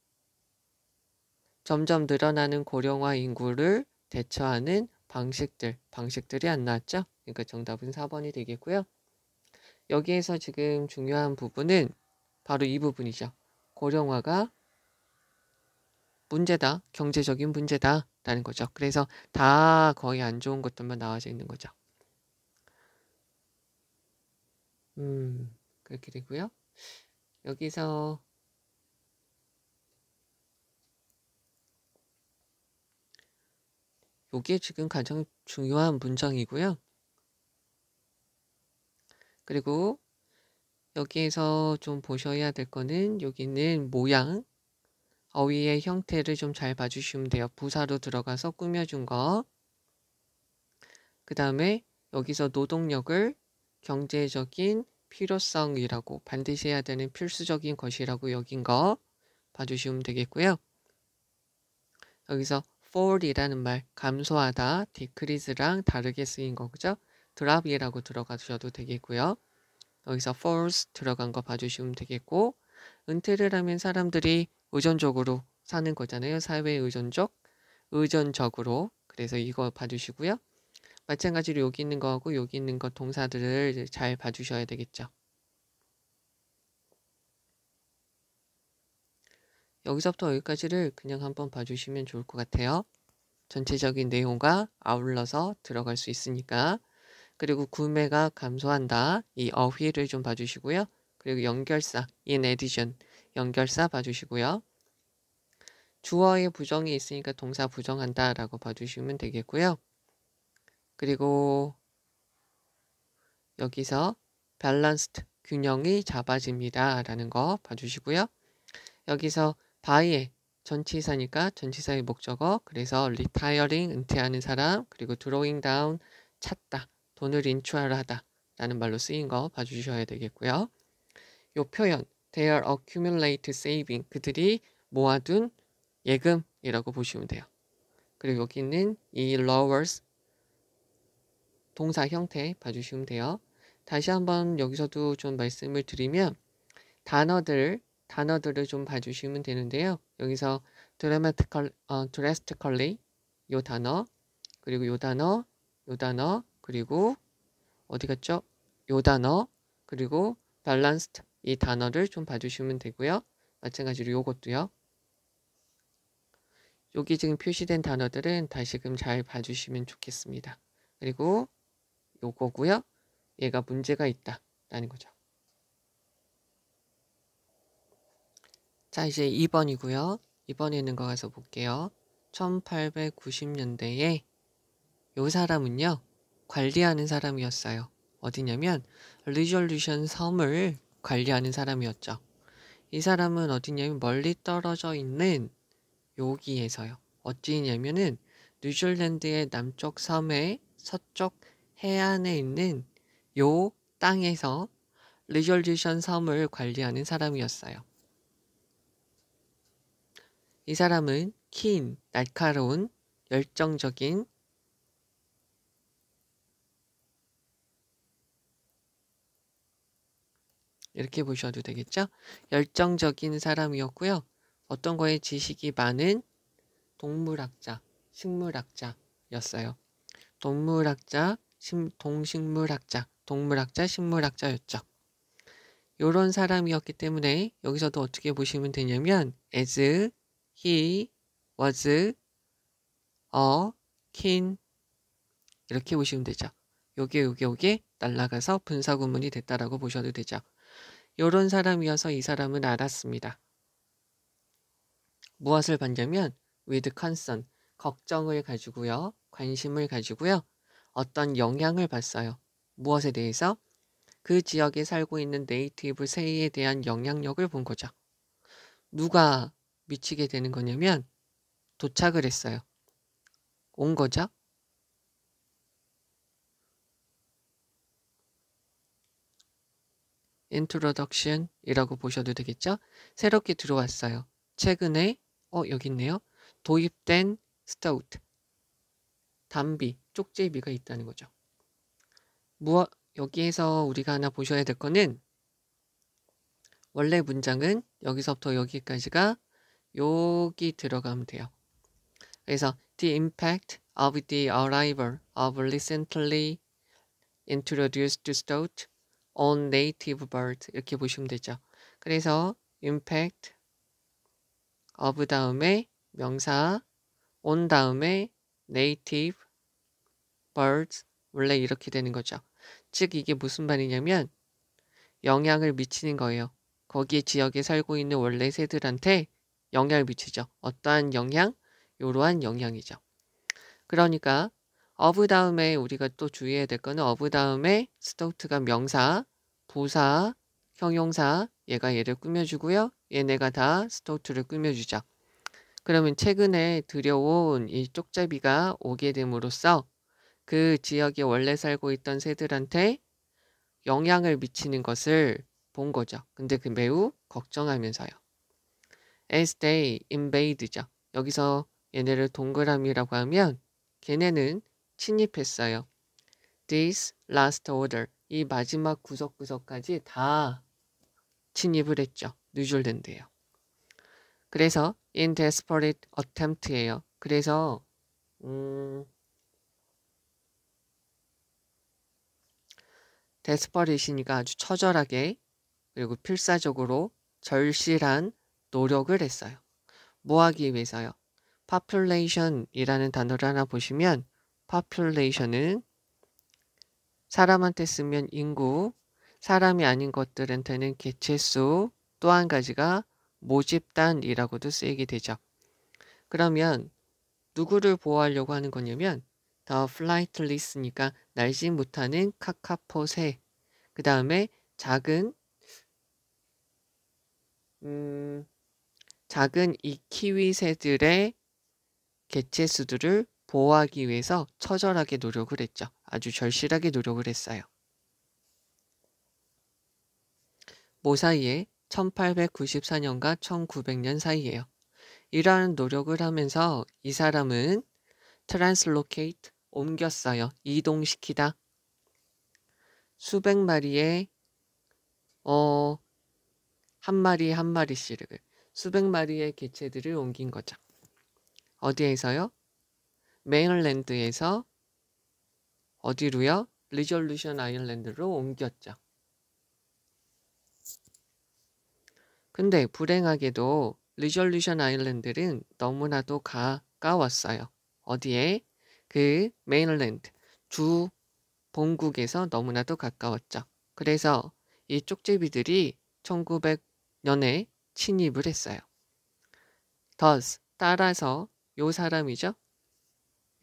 점점 늘어나는 고령화 인구를 대처하는 방식들이 안 나왔죠? 그러니까 정답은 4번이 되겠고요. 여기에서 지금 중요한 부분은 바로 이 부분이죠. 고령화가 문제다. 경제적인 문제다. 라는 거죠. 그래서 다 거의 안 좋은 것들만 나와져 있는 거죠. 그렇게 되고요. 여기서 이게 지금 가장 중요한 문장이고요. 그리고 여기에서 좀 보셔야 될 거는 여기는 모양, 어휘의 형태를 좀 잘 봐주시면 돼요. 부사로 들어가서 꾸며준 거. 그 다음에 여기서 노동력을 경제적인 필요성이라고 반드시 해야 되는 필수적인 것이라고 여긴 거 봐주시면 되겠고요. 여기서 fall이라는 말 감소하다, decrease랑 다르게 쓰인 거죠. drop이라고 들어가셔도 되겠고요. 여기서 falls 들어간 거 봐주시면 되겠고 은퇴를 하면 사람들이 의존적으로 사는 거잖아요. 사회 의존적으로. 그래서 이거 봐주시고요. 마찬가지로 여기 있는 거하고 여기 있는 거 동사들을 잘 봐주셔야 되겠죠. 여기서부터 여기까지를 그냥 한번 봐주시면 좋을 것 같아요. 전체적인 내용과 아울러서 들어갈 수 있으니까. 그리고 구매가 감소한다. 이 어휘를 좀 봐주시고요. 그리고 연결사 in addition 연결사 봐주시고요. 주어에 부정이 있으니까 동사 부정한다 라고 봐주시면 되겠고요. 그리고 여기서 balanced, 균형이 잡아집니다 라는 거 봐주시고요. 여기서 by의 전치사니까 전치사의 목적어, 그래서 retiring, 은퇴하는 사람, 그리고 drawing down, 찾다, 돈을 인출하다 라는 말로 쓰인 거 봐주셔야 되겠고요. 요 표현 their accumulate saving, 그들이 모아둔 예금이라고 보시면 돼요. 그리고 여기 있는 이 lowers 동사 형태 봐주시면 돼요. 다시 한번 여기서도 좀 말씀을 드리면 단어들을 좀 봐주시면 되는데요. 여기서 drastically 요 단어, 그리고 요 단어, 요 단어, 그리고 어디 갔죠? 요 단어, 그리고 balanced 이 단어를 좀 봐주시면 되고요. 마찬가지로 요것도요. 여기 지금 표시된 단어들은 다시금 잘 봐주시면 좋겠습니다. 그리고 요거고요. 얘가 문제가 있다라는 거죠. 자, 이제 2번이고요. 2번에 있는 거 가서 볼게요. 1890년대에 요 사람은요. 관리하는 사람이었어요. 어디냐면 리졸루션 섬을 관리하는 사람이었죠. 이 사람은 어디냐면 멀리 떨어져 있는 여기에서요. 어디냐면은 뉴질랜드의 남쪽 섬의 서쪽 해안에 있는 요 땅에서 리졸루션 섬을 관리하는 사람이었어요. 이 사람은 keen, 날카로운, 열정적인, 이렇게 보셔도 되겠죠? 열정적인 사람이었고요. 어떤 거에 지식이 많은 동물학자, 식물학자였어요. 동물학자, 동식물학자, 동물학자, 식물학자였죠. 요런 사람이었기 때문에 여기서도 어떻게 보시면 되냐면 as he was a keen 이렇게 보시면 되죠. 요게 날아가서 분사구문이 됐다라고 보셔도 되죠. 요런 사람이어서 이 사람은 알았습니다. 무엇을 봤냐면 with concern, 걱정을 가지고요. 관심을 가지고요. 어떤 영향을 봤어요. 무엇에 대해서? 그 지역에 살고 있는 네이티브 세이에 대한 영향력을 본 거죠. 누가 미치게 되는 거냐면 도착을 했어요. 온 거죠. introduction 이라고 보셔도 되겠죠. 새롭게 들어왔어요. 최근에 여기 있네요. 도입된 stout, 담비, 쪽제비가 있다는 거죠. 여기에서 우리가 하나 보셔야 될 거는 원래 문장은 여기서부터 여기까지가 여기 들어가면 돼요. 그래서 the impact of the arrival of recently introduced stout on native birds 이렇게 보시면 되죠. 그래서 impact of 다음에 명사 on 다음에 native birds 원래 이렇게 되는 거죠. 즉 이게 무슨 말이냐면 영향을 미치는 거예요. 거기 지역에 살고 있는 원래 새들한테 영향을 미치죠. 어떠한 영향? 이러한 영향이죠. 그러니까 of 다음에 우리가 또 주의해야 될 거는 of 다음에 stout가 명사, 부사, 형용사 얘가 얘를 꾸며주고요. 얘네가 다 stout를 꾸며주죠. 그러면 최근에 들여온 이 쪽잡이가 오게 됨으로써 그 지역에 원래 살고 있던 새들한테 영향을 미치는 것을 본 거죠. 근데 그 매우 걱정하면서요. As they invade죠. 여기서 얘네를 동그라미라고 하면 걔네는 침입했어요. This last order. 이 마지막 구석구석까지 다 침입을 했죠. 뉴질랜드예요. 그래서 in desperate attempt예요. 그래서 desperate이니까 아주 처절하게 그리고 필사적으로 절실한 노력을 했어요. 뭐 하기 위해서요? population이라는 단어를 하나 보시면 population은 사람한테 쓰면 인구, 사람이 아닌 것들한테는 개체수, 또 한 가지가 모집단이라고도 쓰이게 되죠. 그러면 누구를 보호하려고 하는 거냐면 the flightless니까 날지 못하는 카카포새, 그 다음에 작은 이 키위새들의 개체수들을 보호하기 위해서 처절하게 노력을 했죠. 아주 절실하게 노력을 했어요. 뭐 사이에? 1894년과 1900년 사이에요. 이러한 노력을 하면서 이 사람은 translocate, 옮겼어요. 이동시키다. 수백 마리의 한 마리 한 마리씩 수백 마리의 개체들을 옮긴 거죠. 어디에서요? 메인랜드에서 어디로요? 리졸루션 아일랜드로 옮겼죠. 근데 불행하게도 리졸루션 아일랜드는 너무나도 가까웠어요. 어디에? 그 메인랜드, 주 본국에서 너무나도 가까웠죠. 그래서 이 쪽제비들이 1900년에 침입을 했어요. thus, 따라서 요 사람이죠.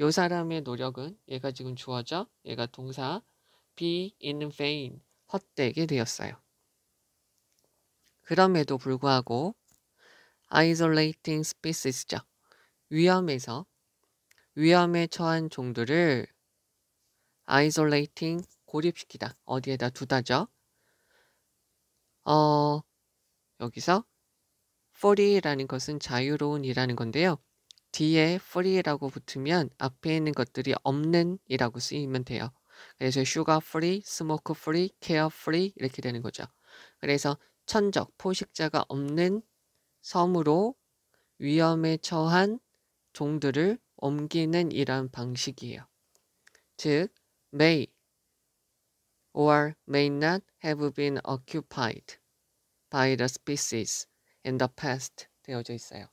요 사람의 노력은 얘가 지금 주어져, 얘가 동사 be in vain, 헛되게 되었어요. 그럼에도 불구하고 isolating species죠. 위험에 처한 종들을 isolating, 고립시키다. 어디에다 두다죠? 여기서 free라는 것은 자유로운이라는 건데요. 뒤에 free라고 붙으면 앞에 있는 것들이 없는 이라고 쓰이면 돼요. 그래서 sugar free, smoke free, care free 이렇게 되는 거죠. 그래서 천적, 포식자가 없는 섬으로 위험에 처한 종들을 옮기는 이런 방식이에요. 즉, may or may not have been occupied by the species in the past 되어져 있어요.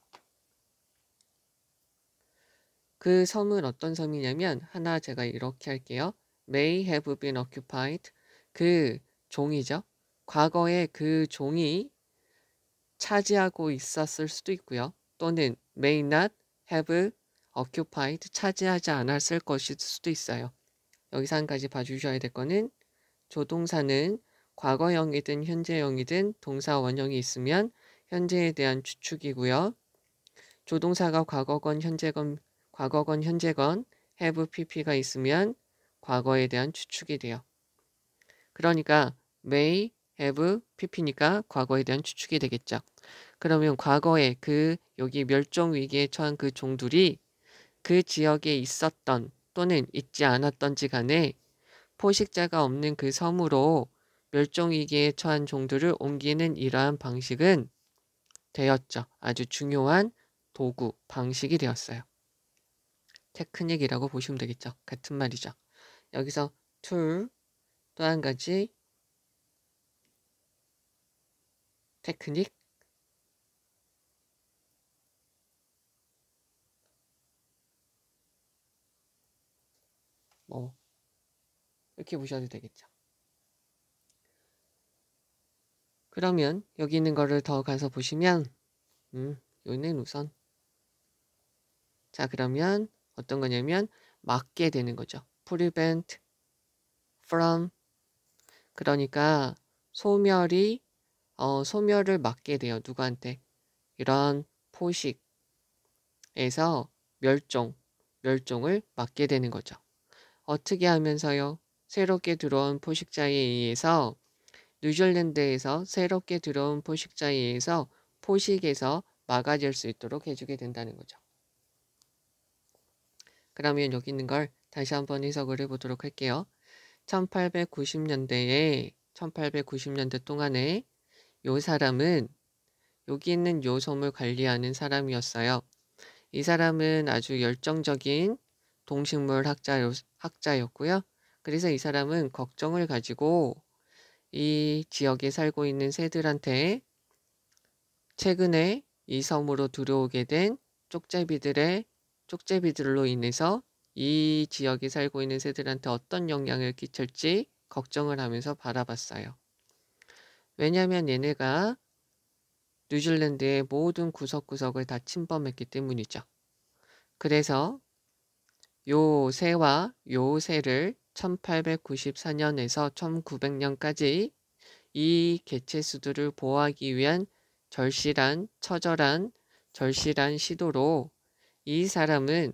그 섬은 어떤 섬이냐면 하나 제가 이렇게 할게요. may have been occupied, 그 종이죠. 과거에 그 종이 차지하고 있었을 수도 있고요. 또는 may not have occupied, 차지하지 않았을 것일 수도 있어요. 여기서 한 가지 봐주셔야 될 거는 조동사는 과거형이든 현재형이든 동사 원형이 있으면 현재에 대한 추측이고요. 조동사가 과거건 현재건 have pp가 있으면 과거에 대한 추측이 돼요. 그러니까 may have pp니까 과거에 대한 추측이 되겠죠. 그러면 과거에 여기 멸종 위기에 처한 그 종들이 그 지역에 있었던 또는 있지 않았던지 간에 포식자가 없는 그 섬으로 멸종 위기에 처한 종들을 옮기는 이러한 방식은 되었죠. 아주 중요한 도구, 방식이 되었어요. 테크닉이라고 보시면 되겠죠. 같은 말이죠. 여기서 툴, 또 한 가지 테크닉, 이렇게 보셔도 되겠죠. 그러면 여기 있는 거를 더 가서 보시면 여기는 우선 자, 그러면 어떤 거냐면 막게 되는 거죠. prevent from, 그러니까 소멸을 막게 돼요. 누구한테? 이런 포식에서 멸종을 막게 되는 거죠. 어떻게 하면서요? 새롭게 들어온 포식자에 의해서 뉴질랜드에서 새롭게 들어온 포식자에 의해서 포식에서 막아질 수 있도록 해주게 된다는 거죠. 그러면 여기 있는 걸 다시 한번 해석을 해보도록 할게요. 1890년대 동안에 요 사람은 여기 있는 요 섬을 관리하는 사람이었어요. 이 사람은 아주 열정적인 동식물 학자였고요. 그래서 이 사람은 걱정을 가지고 이 지역에 살고 있는 새들한테 최근에 이 섬으로 들어오게 된 쪽제비들로 인해서 이 지역에 살고 있는 새들한테 어떤 영향을 끼칠지 걱정을 하면서 바라봤어요. 왜냐하면 얘네가 뉴질랜드의 모든 구석구석을 다 침범했기 때문이죠. 그래서 요 새와 요 새를 1894년에서 1900년까지 이 개체수들을 보호하기 위한 절실한 시도로 이 사람은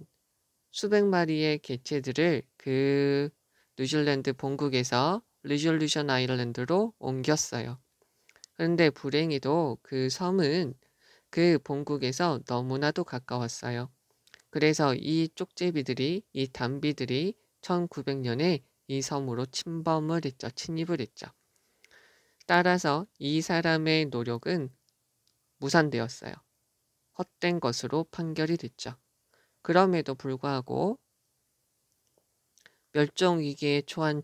수백 마리의 개체들을 그 뉴질랜드 본국에서 리졸루션 아일랜드로 옮겼어요. 그런데 불행히도 그 섬은 그 본국에서 너무나도 가까웠어요. 그래서 이 쪽제비들이, 이 담비들이 1900년에 이 섬으로 침범을 했죠. 침입을 했죠. 따라서 이 사람의 노력은 무산되었어요. 헛된 것으로 판결이 됐죠. 그럼에도 불구하고 멸종 위기에 처한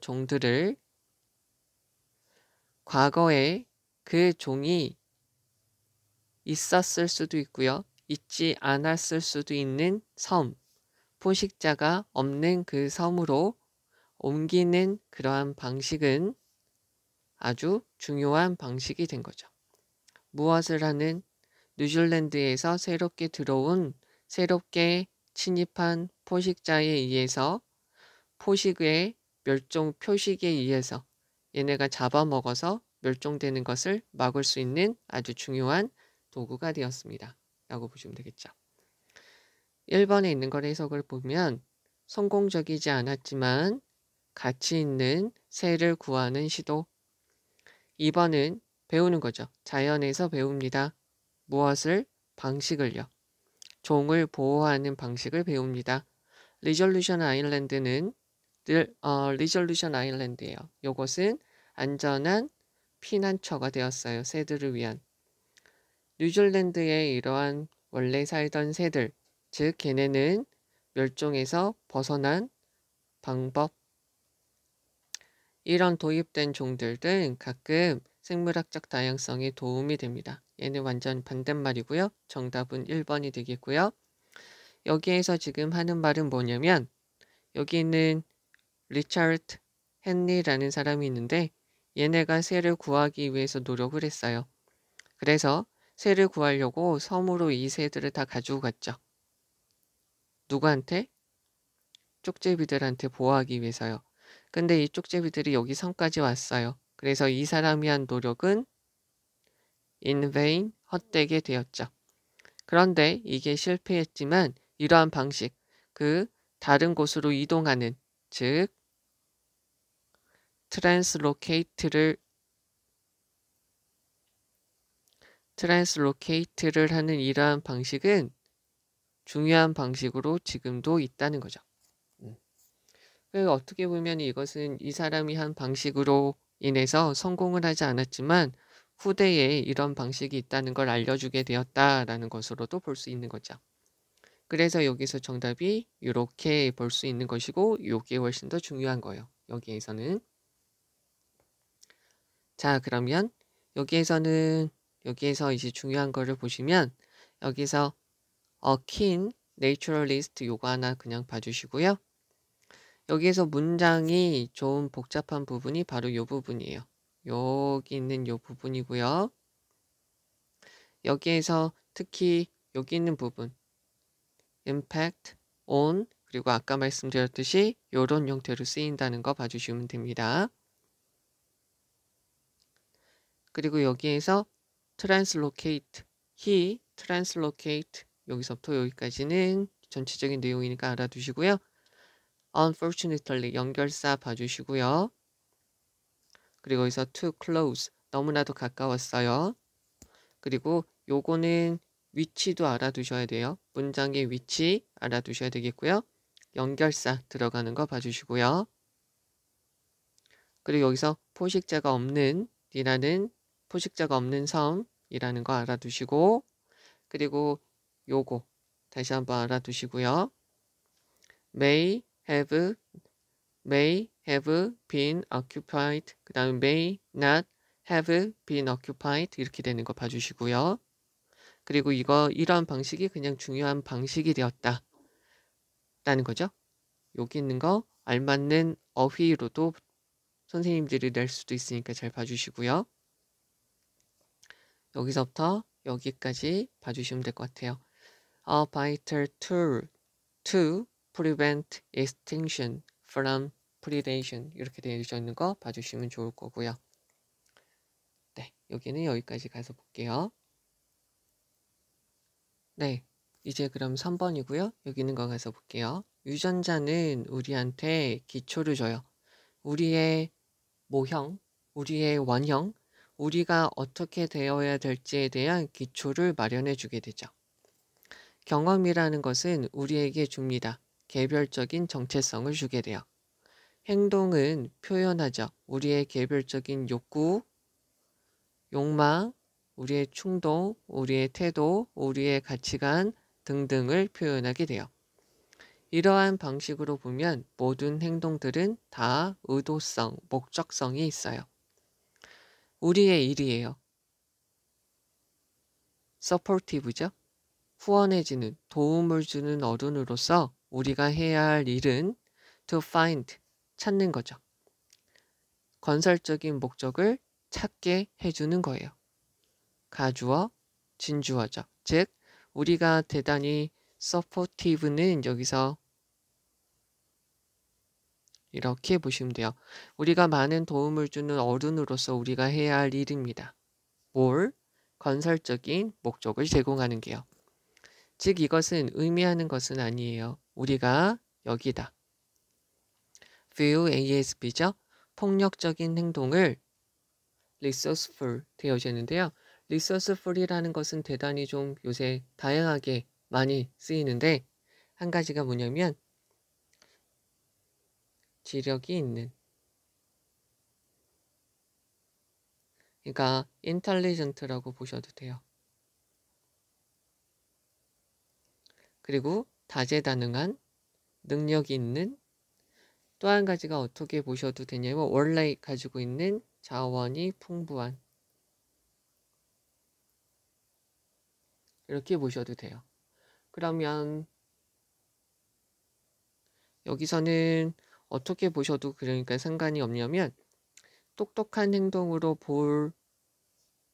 종들을 과거에 그 종이 있었을 수도 있고요. 있지 않았을 수도 있는 섬, 포식자가 없는 그 섬으로 옮기는 그러한 방식은 아주 중요한 방식이 된 거죠. 무엇을 하는 뉴질랜드에서 새롭게 침입한 포식자에 의해서 포식의 멸종 표식에 의해서 얘네가 잡아먹어서 멸종되는 것을 막을 수 있는 아주 중요한 도구가 되었습니다. 라고 보시면 되겠죠. 1번에 있는 걸 해석을 보면 성공적이지 않았지만 가치 있는 새를 구하는 시도. 2번은 배우는 거죠. 자연에서 배웁니다. 무엇을? 방식을요. 종을 보호하는 방식을 배웁니다. 리졸루션 아일랜드는 리졸루션 아일랜드예요. 이것은 안전한 피난처가 되었어요. 새들을 위한. 뉴질랜드에 이러한 원래 살던 새들, 즉 걔네는 멸종에서 벗어난 방법, 이런 도입된 종들은 가끔 생물학적 다양성에 도움이 됩니다. 얘는 완전 반대말이고요. 정답은 1번이 되겠고요. 여기에서 지금 하는 말은 뭐냐면 여기 있는 리차드 헨리라는 사람이 있는데 얘네가 새를 구하기 위해서 노력을 했어요. 그래서 새를 구하려고 섬으로 이 새들을 다 가지고 갔죠. 누구한테? 쪽제비들한테 보호하기 위해서요. 근데 이 쪽제비들이 여기 섬까지 왔어요. 그래서 이 사람이 한 노력은 in vain, 헛되게 되었죠. 그런데 이게 실패했지만 이러한 방식, 그 다른 곳으로 이동하는, 즉 트랜스로케이트를 하는 이러한 방식은 중요한 방식으로 지금도 있다는 거죠. 어떻게 보면 이것은 이 사람이 한 방식으로 인해서 성공을 하지 않았지만 후대에 이런 방식이 있다는 걸 알려주게 되었다라는 것으로도 볼 수 있는 거죠. 그래서 여기서 정답이 이렇게 볼 수 있는 것이고 이게 훨씬 더 중요한 거예요. 여기에서는. 자, 그러면 여기에서 이제 중요한 거를 보시면 여기서 a keen naturalist 요거 하나 그냥 봐주시고요. 여기에서 문장이 좀 복잡한 부분이 바로 이 부분이에요. 여기 있는 이 부분이고요. 여기에서 특히 여기 있는 부분 impact on 그리고 아까 말씀드렸듯이 이런 형태로 쓰인다는 거 봐주시면 됩니다. 그리고 여기에서 translocate, he translocate 여기서부터 여기까지는 전체적인 내용이니까 알아두시고요. unfortunately 연결사 봐주시고요. 그리고 여기서 too close 너무나도 가까웠어요. 그리고 요거는 위치도 알아두셔야 돼요. 문장의 위치 알아두셔야 되겠고요. 연결사 들어가는 거 봐주시고요. 그리고 여기서 포식자가 없는 섬이라는 거 알아두시고 그리고 요거 다시 한번 알아두시고요. may have been occupied 그 다음에 may not have been occupied 이렇게 되는 거 봐주시고요. 그리고 이런 방식이 그냥 중요한 방식이 되었다 라는 거죠. 여기 있는 거 알맞는 어휘로도 선생님들이 낼 수도 있으니까 잘 봐주시고요. 여기서부터 여기까지 봐주시면 될 것 같아요. A vital tool to prevent extinction from predation 이렇게 되어 있는 거 봐주시면 좋을 거고요. 네, 여기는 여기까지 가서 볼게요. 네, 이제 그럼 3번이고요. 여기 있는 거 가서 볼게요. 유전자는 우리한테 기초를 줘요. 우리의 모형, 우리의 원형, 우리가 어떻게 되어야 될지에 대한 기초를 마련해 주게 되죠. 경험이라는 것은 우리에게 줍니다. 개별적인 정체성을 주게 돼요. 행동은 표현하죠. 우리의 개별적인 욕구, 욕망, 우리의 충동, 우리의 태도, 우리의 가치관 등등을 표현하게 돼요. 이러한 방식으로 보면 모든 행동들은 다 의도성, 목적성이 있어요. 우리의 일이에요. 서포티브죠. 후원해주는, 도움을 주는 어른으로서 우리가 해야 할 일은 to find, 찾는 거죠. 건설적인 목적을 찾게 해주는 거예요. 가주어, 진주어죠. 즉, 우리가 대단히 서포티브는 여기서 이렇게 보시면 돼요. 우리가 많은 도움을 주는 어른으로서 우리가 해야 할 일입니다. 뭘? 건설적인 목적을 제공하는 게요. 즉 이것은 의미하는 것은 아니에요. 우리가 여기다. view ASB죠. 폭력적인 행동을 resourceful 되어지는데요. resourceful이라는 것은 대단히 좀 요새 다양하게 많이 쓰이는데 한 가지가 뭐냐면 지력이 있는, 그러니까 intelligent라고 보셔도 돼요. 그리고 다재다능한, 능력이 있는, 또 한 가지가 어떻게 보셔도 되냐면 원래 가지고 있는 자원이 풍부한, 이렇게 보셔도 돼요. 그러면 여기서는 어떻게 보셔도 그러니까 상관이 없냐면 똑똑한 행동으로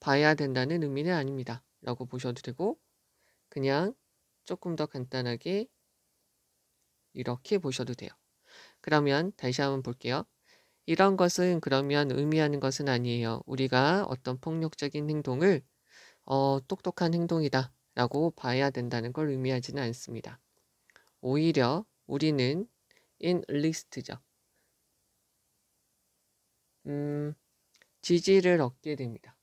봐야 된다는 의미는 아닙니다. 라고 보셔도 되고 그냥 조금 더 간단하게 이렇게 보셔도 돼요. 그러면 다시 한번 볼게요. 이런 것은 그러면 의미하는 것은 아니에요. 우리가 어떤 폭력적인 행동을 똑똑한 행동이다 라고 봐야 된다는 걸 의미하지는 않습니다. 오히려 우리는 enlist죠. 지지를 얻게 됩니다.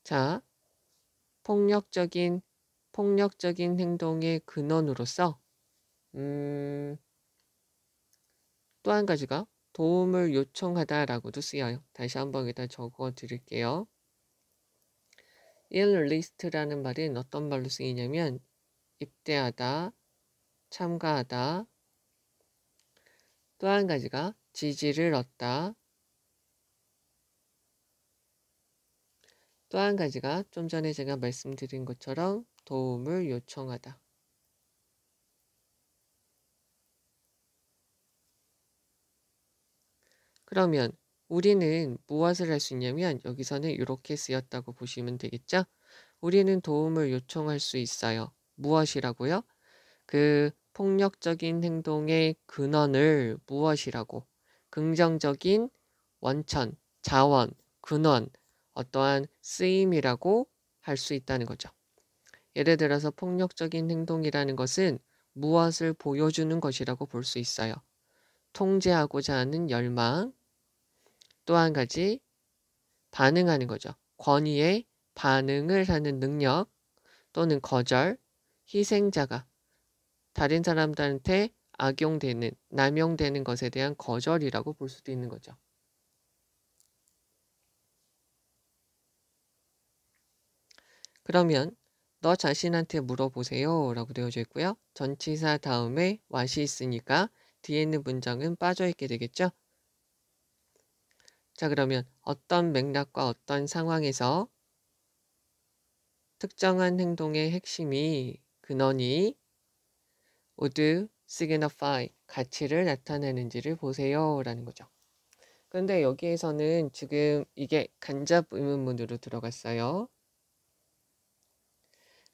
자, 폭력적인 행동의 근원으로서 또 한 가지가 도움을 요청하다라고도 쓰여요. 다시 한번 여기다 적어 드릴게요. enlist라는 말은 어떤 말로 쓰이냐면 입대하다, 참가하다, 또 한 가지가 지지를 얻다, 또 한 가지가 좀 전에 제가 말씀드린 것처럼 도움을 요청하다. 그러면 우리는 무엇을 할 수 있냐면 여기서는 이렇게 쓰였다고 보시면 되겠죠? 우리는 도움을 요청할 수 있어요. 무엇이라고요? 그 폭력적인 행동의 근원을 무엇이라고? 긍정적인 원천, 자원, 근원, 어떠한 쓰임이라고 할 수 있다는 거죠. 예를 들어서 폭력적인 행동이라는 것은 무엇을 보여주는 것이라고 볼 수 있어요. 통제하고자 하는 열망, 또 한 가지 반응하는 거죠. 권위에 반응을 하는 능력 또는 거절, 희생자가 다른 사람들한테 악용되는, 남용되는 것에 대한 거절이라고 볼 수도 있는 거죠. 그러면 너 자신한테 물어보세요 라고 되어져 있고요. 전치사 다음에 what이 있으니까 뒤에 있는 문장은 빠져있게 되겠죠. 자, 그러면 어떤 맥락과 어떤 상황에서 특정한 행동의 핵심이 근원이 would signify, 가치를 나타내는지를 보세요 라는 거죠. 그런데 여기에서는 지금 이게 간접 의문문으로 들어갔어요.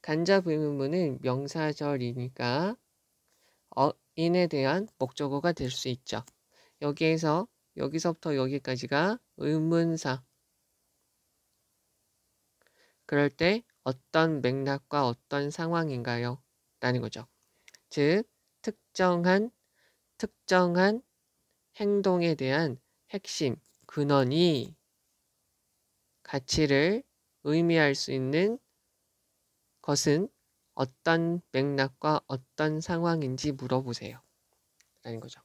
간접 의문문은 명사절이니까 인에 대한 목적어가 될 수 있죠. 여기서부터 여기까지가 의문사. 그럴 때 어떤 맥락과 어떤 상황인가요? 라는 거죠. 즉, 특정한 행동에 대한 핵심, 근원이 가치를 의미할 수 있는 것은 어떤 맥락과 어떤 상황인지 물어보세요. 라는 거죠.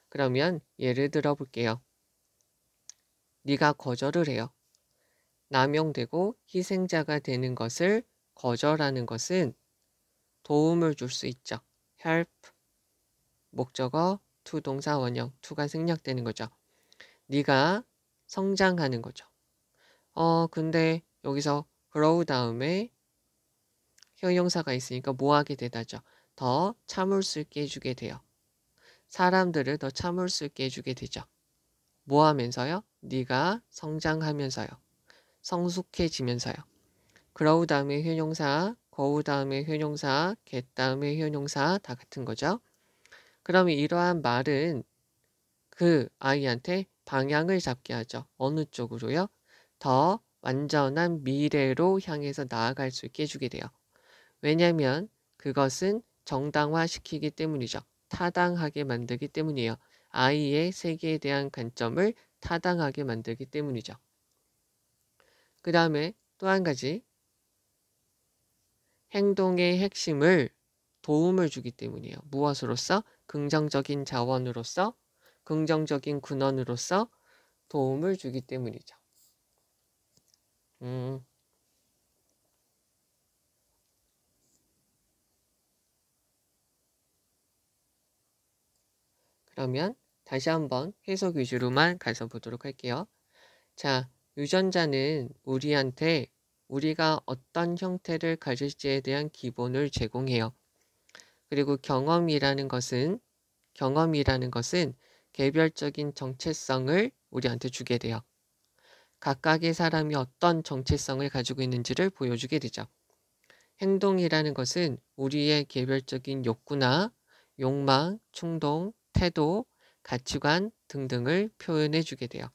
그러면 예를 들어 볼게요. 네가 거절을 해요. 남용되고 희생자가 되는 것을 거절하는 것은 도움을 줄 수 있죠. help, 목적어, to 동사 원형, to가 생략되는 거죠. 네가 성장하는 거죠. 근데 여기서 grow 다음에 형용사가 있으니까 뭐 하게 되다죠. 더 참을 수 있게 해주게 돼요. 사람들을 더 참을 수 있게 해주게 되죠. 뭐 하면서요? 네가 성장하면서요. 성숙해지면서요. grow 다음에 형용사, go 다음에 형용사, get 다음에 형용사 다 같은 거죠. 그러면 이러한 말은 그 아이한테 방향을 잡게 하죠. 어느 쪽으로요? 더 완전한 미래로 향해서 나아갈 수 있게 해주게 돼요. 왜냐하면 그것은 정당화시키기 때문이죠. 타당하게 만들기 때문이에요. 아이의 세계에 대한 관점을 타당하게 만들기 때문이죠. 그 다음에 또 한 가지, 행동의 핵심을 도움을 주기 때문이에요. 무엇으로써? 긍정적인 자원으로서, 긍정적인 근원으로서 도움을 주기 때문이죠. 그러면 다시 한번 해석 위주로만 가서 보도록 할게요. 자, 유전자는 우리한테 우리가 어떤 형태를 가질지에 대한 기본을 제공해요. 그리고 경험이라는 것은 개별적인 정체성을 우리한테 주게 돼요. 각각의 사람이 어떤 정체성을 가지고 있는지를 보여주게 되죠. 행동이라는 것은 우리의 개별적인 욕구나 욕망, 충동, 태도, 가치관 등등을 표현해 주게 돼요.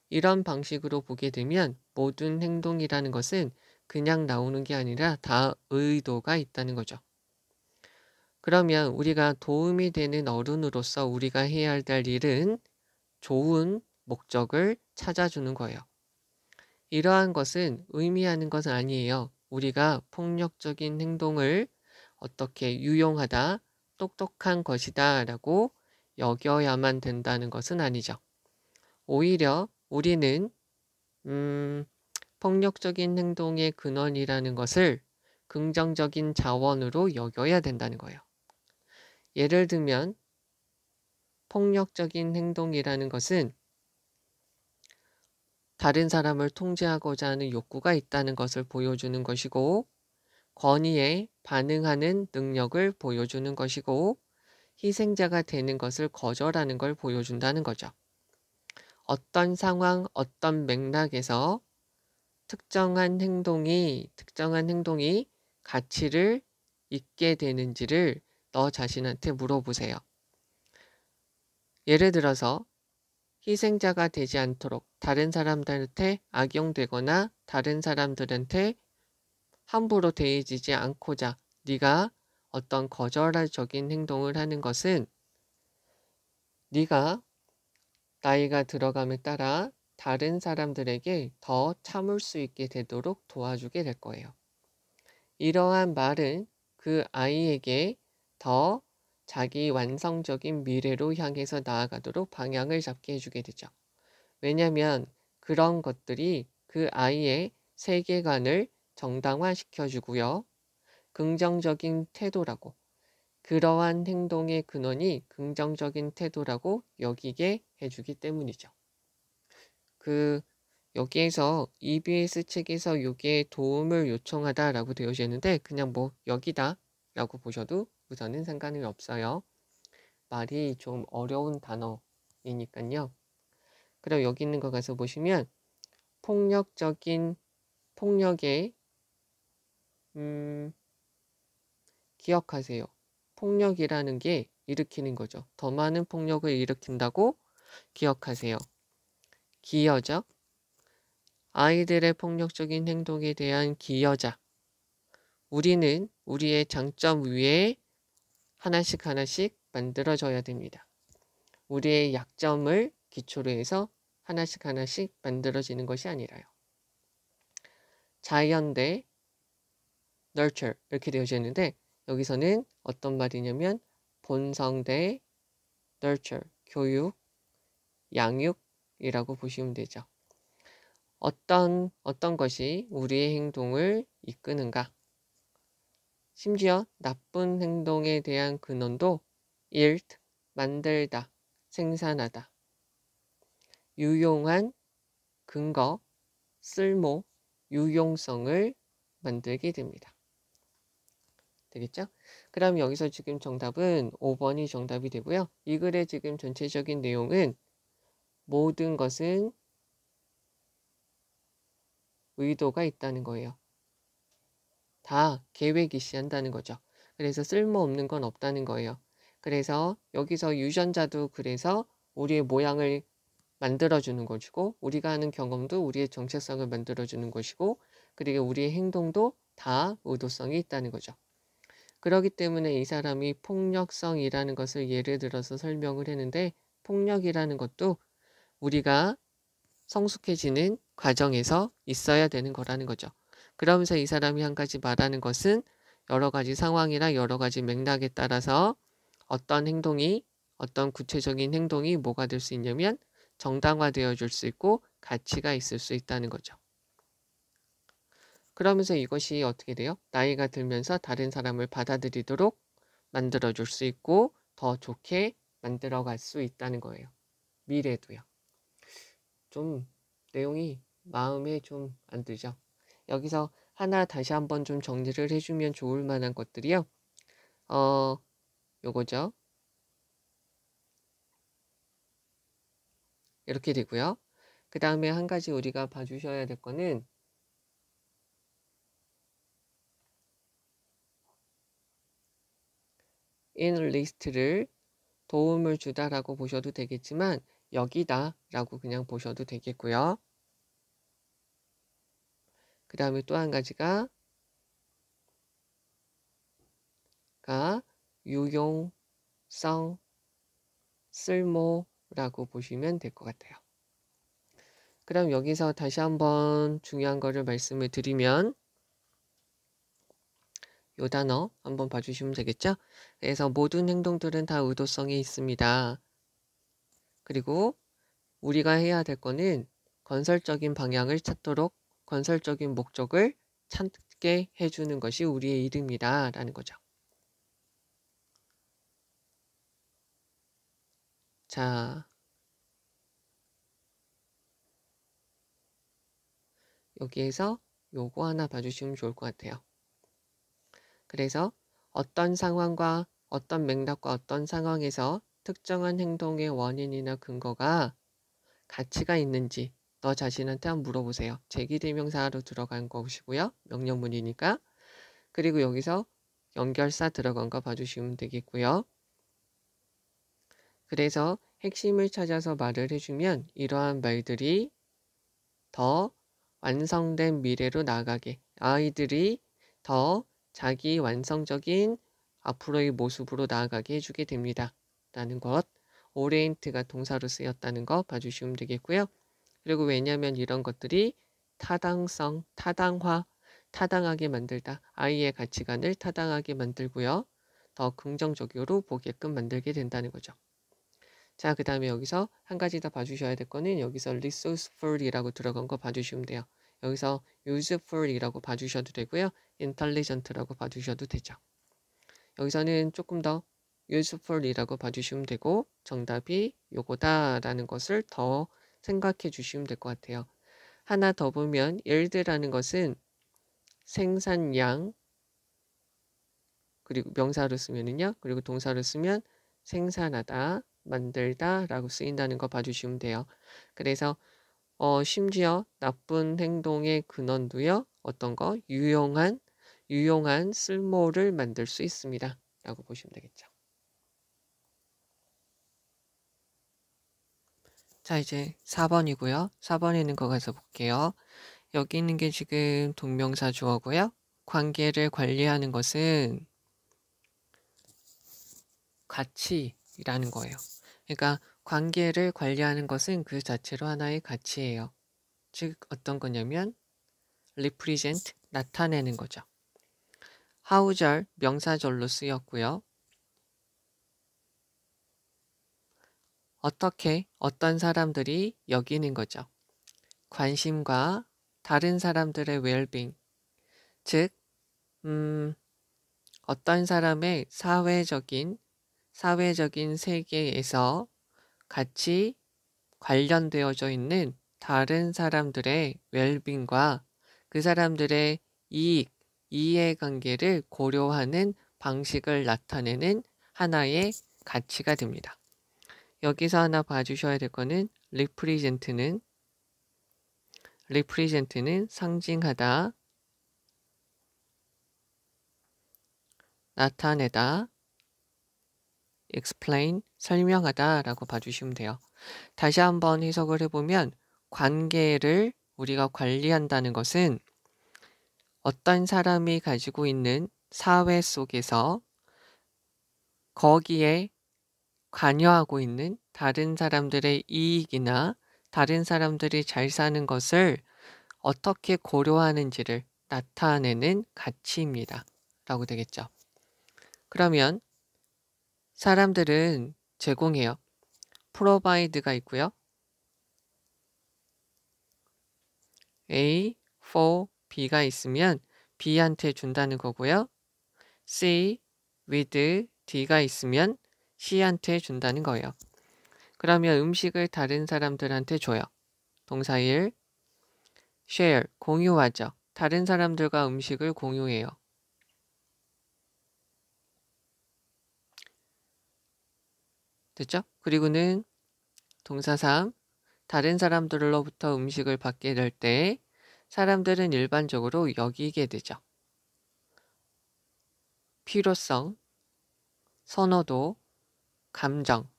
이런 방식으로 보게 되면 모든 행동이라는 것은 그냥 나오는 게 아니라 다 의도가 있다는 거죠. 그러면 우리가 도움이 되는 어른으로서 우리가 해야 할 일은 좋은 목적을 찾아주는 거예요. 이러한 것은 의미하는 것은 아니에요. 우리가 폭력적인 행동을 어떻게 유용하다, 똑똑한 것이다 라고 여겨야만 된다는 것은 아니죠. 오히려 우리는 폭력적인 행동의 근원이라는 것을 긍정적인 자원으로 여겨야 된다는 거예요. 예를 들면 폭력적인 행동이라는 것은 다른 사람을 통제하고자 하는 욕구가 있다는 것을 보여주는 것이고, 권위에 반응하는 능력을 보여주는 것이고, 희생자가 되는 것을 거절하는 걸 보여준다는 거죠. 어떤 상황, 어떤 맥락에서 특정한 행동이 가치를 있게 되는지를 너 자신한테 물어보세요. 예를 들어서 희생자가 되지 않도록 다른 사람들한테 악용되거나 다른 사람들한테 함부로 대해지지 않고자 네가 어떤 거절적인 행동을 하는 것은 네가 나이가 들어감에 따라 다른 사람들에게 더 참을 수 있게 되도록 도와주게 될 거예요. 이러한 말은 그 아이에게 더 자기 완성적인 미래로 향해서 나아가도록 방향을 잡게 해주게 되죠. 왜냐하면 그런 것들이 그 아이의 세계관을 정당화시켜주고요. 긍정적인 태도라고, 그러한 행동의 근원이 긍정적인 태도라고 여기게 해주기 때문이죠. 여기에서 EBS 책에서 여기에 도움을 요청하다라고 되어져 있는데 그냥 뭐 여기다 라고 보셔도 가지고서는 상관이 없어요. 말이 좀 어려운 단어이니까요. 그럼 여기 있는 거 가서 보시면 폭력의 기억하세요. 폭력이라는 게 일으키는 거죠. 더 많은 폭력을 일으킨다고 기억하세요. 기여죠. 아이들의 폭력적인 행동에 대한 기여자. 우리는 우리의 장점 위에 하나씩 만들어줘야 됩니다. 우리의 약점을 기초로 해서 하나씩 만들어지는 것이 아니라요. 자연 대 nurture 이렇게 되어져 있는데 여기서는 어떤 말이냐면 본성 대 nurture, 교육, 양육이라고 보시면 되죠. 어떤 것이 우리의 행동을 이끄는가? 심지어 나쁜 행동에 대한 근원도 yield, 만들다, 생산하다, 유용한 근거, 쓸모, 유용성을 만들게 됩니다. 되겠죠? 그럼 여기서 지금 정답은 5번이 정답이 되고요. 이 글의 지금 전체적인 내용은 모든 것은 의도가 있다는 거예요. 다 계획 이시한다는 거죠. 그래서 쓸모없는 건 없다는 거예요. 그래서 여기서 유전자도 그래서 우리의 모양을 만들어주는 것이고 우리가 하는 경험도 우리의 정체성을 만들어주는 것이고 그리고 우리의 행동도 다 의도성이 있다는 거죠. 그렇기 때문에 이 사람이 폭력성이라는 것을 예를 들어서 설명을 했는데 폭력이라는 것도 우리가 성숙해지는 과정에서 있어야 되는 거라는 거죠. 그러면서 이 사람이 한 가지 말하는 것은 여러 가지 상황이나 여러 가지 맥락에 따라서 어떤 구체적인 행동이 뭐가 될 수 있냐면 정당화되어 줄 수 있고 가치가 있을 수 있다는 거죠. 그러면서 이것이 어떻게 돼요? 나이가 들면서 다른 사람을 받아들이도록 만들어줄 수 있고 더 좋게 만들어갈 수 있다는 거예요. 미래도요. 좀 내용이 마음에 좀 안 들죠. 여기서 하나 다시 한번 좀 정리를 해주면 좋을 만한 것들이요. 요거죠. 이렇게 되고요. 그 다음에 한 가지 우리가 봐주셔야 될 거는 in list를 도움을 주다라고 보셔도 되겠지만 여기다 라고 그냥 보셔도 되겠고요. 그 다음에 또 한 가지가 유용성, 쓸모라고 보시면 될 것 같아요. 그럼 여기서 다시 한번 중요한 거를 말씀을 드리면 요 단어 한번 봐주시면 되겠죠? 그래서 모든 행동들은 다 의도성이 있습니다. 그리고 우리가 해야 될 거는 건설적인 방향을 찾도록 건설적인 목적을 찾게 해주는 것이 우리의 일입니다. 라는 거죠. 자, 여기에서 요거 하나 봐주시면 좋을 것 같아요. 그래서 어떤 상황과 어떤 맥락과 어떤 상황에서 특정한 행동의 원인이나 근거가 가치가 있는지 너 자신한테 한번 물어보세요. 제기대명사로 들어간 것이고요. 명령문이니까. 그리고 여기서 연결사 들어간 거 봐주시면 되겠고요. 그래서 핵심을 찾아서 말을 해주면 이러한 말들이 더 완성된 미래로 나아가게 아이들이 더 자기 완성적인 앞으로의 모습으로 나아가게 해주게 됩니다. 라는 것, 오리엔트가 동사로 쓰였다는 거 봐주시면 되겠고요. 그리고 왜냐하면 이런 것들이 타당성, 타당하게 만들다. 아이의 가치관을 타당하게 만들고요. 더 긍정적으로 보게끔 만들게 된다는 거죠. 자, 그 다음에 여기서 한 가지 더 봐주셔야 될 거는 여기서 resourceful이라고 들어간 거 봐주시면 돼요. 여기서 useful이라고 봐주셔도 되고요. intelligent라고 봐주셔도 되죠. 여기서는 조금 더 useful이라고 봐주시면 되고 정답이 요거다라는 것을 더 생각해 주시면 될 것 같아요. 하나 더 보면 yield라는 것은 생산량, 그리고 명사로 쓰면은요. 그리고 동사로 쓰면 생산하다, 만들다 라고 쓰인다는 거 봐주시면 돼요. 그래서 심지어 나쁜 행동의 근원도요. 어떤 거? 유용한 쓸모를 만들 수 있습니다. 라고 보시면 되겠죠. 자, 이제 4번이고요. 4번에 있는 거 가서 볼게요. 여기 있는 게 지금 동명사 주어고요. 관계를 관리하는 것은 가치라는 거예요. 그러니까 관계를 관리하는 것은 그 자체로 하나의 가치예요. 즉 어떤 거냐면 represent, 나타내는 거죠. how절, 명사절로 쓰였고요. 어떻게, 어떤 사람들이 여기는 거죠. 관심과 다른 사람들의 well-being, 즉 어떤 사람의 사회적인 세계에서 같이 관련되어져 있는 다른 사람들의 웰빙과 그 사람들의 이해관계를 고려하는 방식을 나타내는 하나의 가치가 됩니다. 여기서 하나 봐주셔야 될 거는 represent는 상징하다, 나타내다, explain, 설명하다 라고 봐주시면 돼요. 다시 한번 해석을 해보면 관계를 우리가 관리한다는 것은 어떤 사람이 가지고 있는 사회 속에서 거기에 관여하고 있는 다른 사람들의 이익이나 다른 사람들이 잘 사는 것을 어떻게 고려하는지를 나타내는 가치입니다. 라고 되겠죠. 그러면 사람들은 제공해요. provide가 있고요. A for B가 있으면 B한테 준다는 거고요. C with D가 있으면 C한테 준다는 거예요. 그러면 음식을 다른 사람들한테 줘요. 동사 1, share, 공유하죠. 다른 사람들과 음식을 공유해요. 됐죠? 그리고는 동사 3, 다른 사람들로부터 음식을 받게 될 때 사람들은 일반적으로 여기게 되죠. 필요성, 선호도, 감정,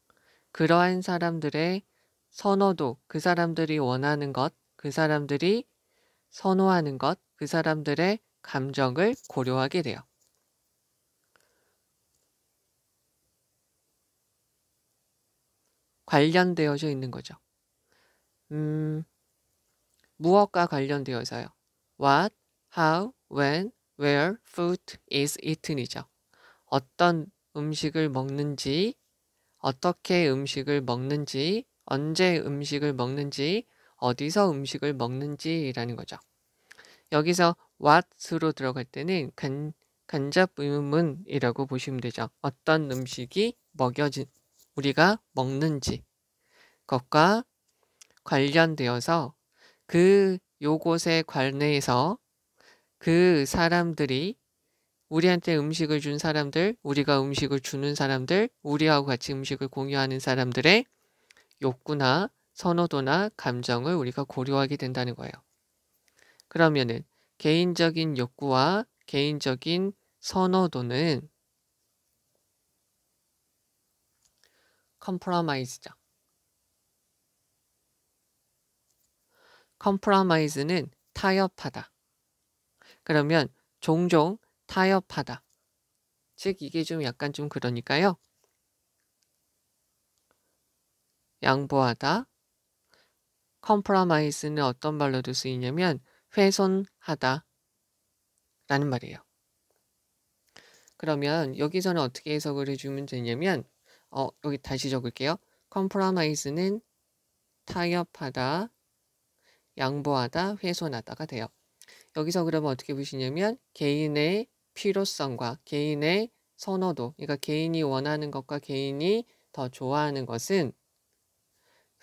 그러한 사람들의 선호도, 그 사람들이 원하는 것, 그 사람들이 선호하는 것, 그 사람들의 감정을 고려하게 돼요. 관련되어져 있는 거죠. 무엇과 관련되어서요? What, how, when, where, food is eaten이죠. 어떤 음식을 먹는지, 어떻게 음식을 먹는지, 언제 음식을 먹는지, 어디서 음식을 먹는지라는 거죠. 여기서 what으로 들어갈 때는 간접 의문이라고 보시면 되죠. 어떤 음식이 우리가 먹는지 것과 관련되어서 요곳에 관해서 그 사람들이 우리한테 음식을 준 사람들, 우리가 음식을 주는 사람들, 우리하고 같이 음식을 공유하는 사람들의 욕구나 선호도나 감정을 우리가 고려하게 된다는 거예요. 그러면은 개인적인 욕구와 개인적인 선호도는 compromise죠. compromise는 타협하다. 그러면 종종 타협하다. 즉 이게 좀 약간 좀 그러니까요. 양보하다. compromise는 어떤 말로도 쓰이냐면 훼손하다 라는 말이에요. 그러면 여기서는 어떻게 해석을 해주면 되냐면 여기 다시 적을게요. compromise는 타협하다, 양보하다, 훼손하다가 돼요. 여기서 그러면 어떻게 보시냐면 개인의 필요성과 개인의 선호도, 그러니까 개인이 원하는 것과 개인이 더 좋아하는 것은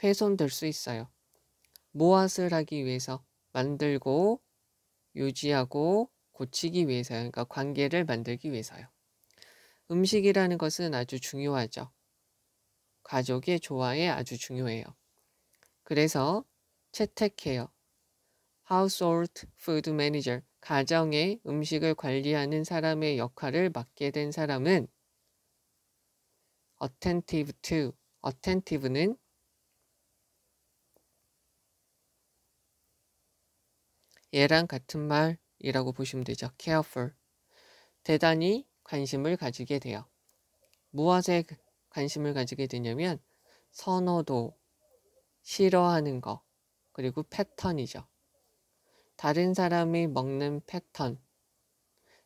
훼손될 수 있어요. 무엇을 하기 위해서? 만들고 유지하고 고치기 위해서요. 그러니까 관계를 만들기 위해서요. 음식이라는 것은 아주 중요하죠. 가족의 조화에 아주 중요해요. 그래서 채택해요. Household Food Manager, 가정의 음식을 관리하는 사람의 역할을 맡게 된 사람은 attentive to, attentive는 얘랑 같은 말이라고 보시면 되죠. careful, 대단히 관심을 가지게 돼요. 무엇에 관심을 가지게 되냐면 선호도, 싫어하는 거, 그리고 패턴이죠. 다른 사람이 먹는 패턴,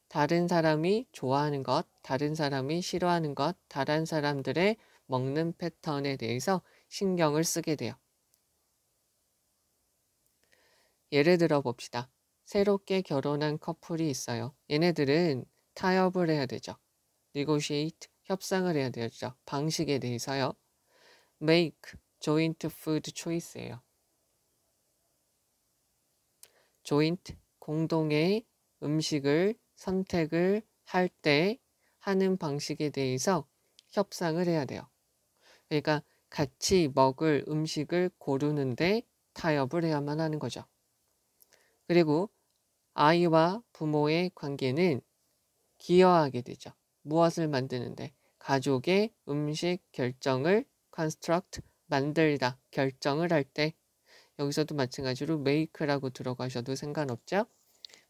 다른 사람이 좋아하는 것, 다른 사람이 싫어하는 것, 다른 사람들의 먹는 패턴에 대해서 신경을 쓰게 돼요. 예를 들어 봅시다. 새롭게 결혼한 커플이 있어요. 얘네들은 타협을 해야 되죠. negotiate, 협상을 해야 되죠. 방식에 대해서요. make, joint food choice예요. joint, 공동의 음식을 선택을 할 때 하는 방식에 대해서 협상을 해야 돼요. 그러니까 같이 먹을 음식을 고르는데 타협을 해야만 하는 거죠. 그리고 아이와 부모의 관계는 기여하게 되죠. 무엇을 만드는데? 가족의 음식 결정을 construct, 만들다, 결정을 할 때 여기서도 마찬가지로 make라고 들어가셔도 상관없죠.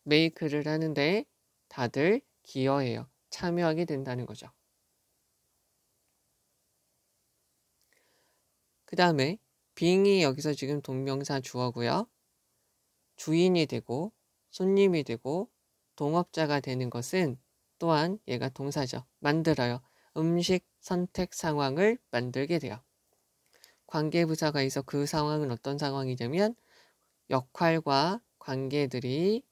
make를 하는데 다들 기여해요. 참여하게 된다는 거죠. 그 다음에 being이 여기서 지금 동명사 주어고요. 주인이 되고 손님이 되고 동업자가 되는 것은 또한 얘가 동사죠. 만들어요. 음식 선택 상황을 만들게 돼요. 관계부사가 있어 그 상황은 어떤 상황이냐면 역할과 관계들이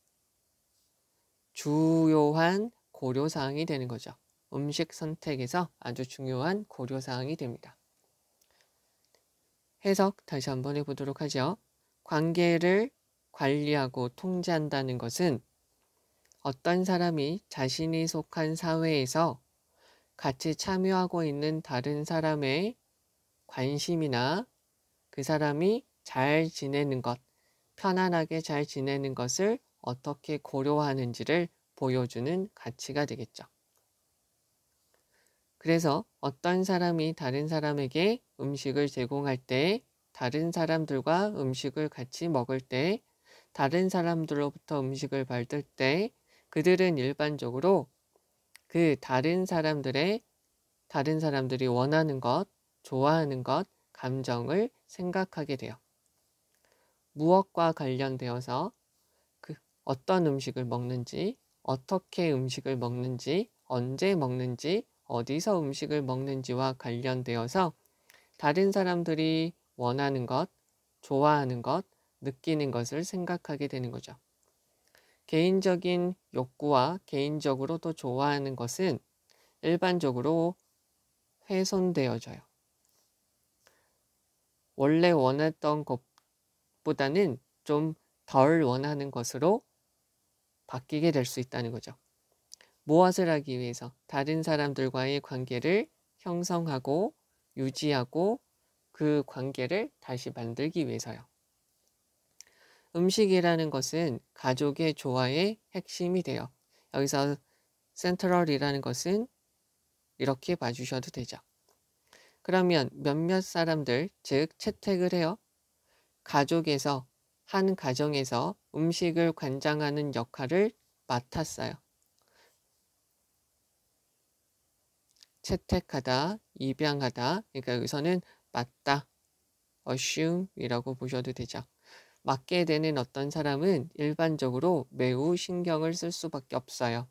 주요한 고려사항이 되는 거죠. 음식 선택에서 아주 중요한 고려사항이 됩니다. 해석 다시 한번 해보도록 하죠. 관계를 관리하고 통제한다는 것은 어떤 사람이 자신이 속한 사회에서 같이 참여하고 있는 다른 사람의 관심이나 그 사람이 잘 지내는 것, 편안하게 잘 지내는 것을 어떻게 고려하는지를 보여주는 가치가 되겠죠. 그래서 어떤 사람이 다른 사람에게 음식을 제공할 때, 다른 사람들과 음식을 같이 먹을 때, 다른 사람들로부터 음식을 받을 때 그들은 일반적으로 그 다른 사람들이 원하는 것, 좋아하는 것, 감정을 생각하게 돼요. 무엇과 관련되어서 그 어떤 음식을 먹는지, 어떻게 음식을 먹는지, 언제 먹는지, 어디서 음식을 먹는지와 관련되어서 다른 사람들이 원하는 것, 좋아하는 것, 느끼는 것을 생각하게 되는 거죠. 개인적인 욕구와 개인적으로 또 좋아하는 것은 일반적으로 훼손되어져요. 원래 원했던 것보다는 좀 덜 원하는 것으로 바뀌게 될 수 있다는 거죠. 무엇을 하기 위해서? 다른 사람들과의 관계를 형성하고 유지하고 그 관계를 다시 만들기 위해서요. 음식이라는 것은 가족의 조화의 핵심이 돼요. 여기서 센트럴이라는 것은 이렇게 봐주셔도 되죠. 그러면 몇몇 사람들, 즉 채택을 해요. 가족에서, 한 가정에서 음식을 관장하는 역할을 맡았어요. 채택하다, 입양하다, 그러니까 여기서는 맡다, assume이라고 보셔도 되죠. 맡게 되는 어떤 사람은 일반적으로 매우 신경을 쓸 수밖에 없어요.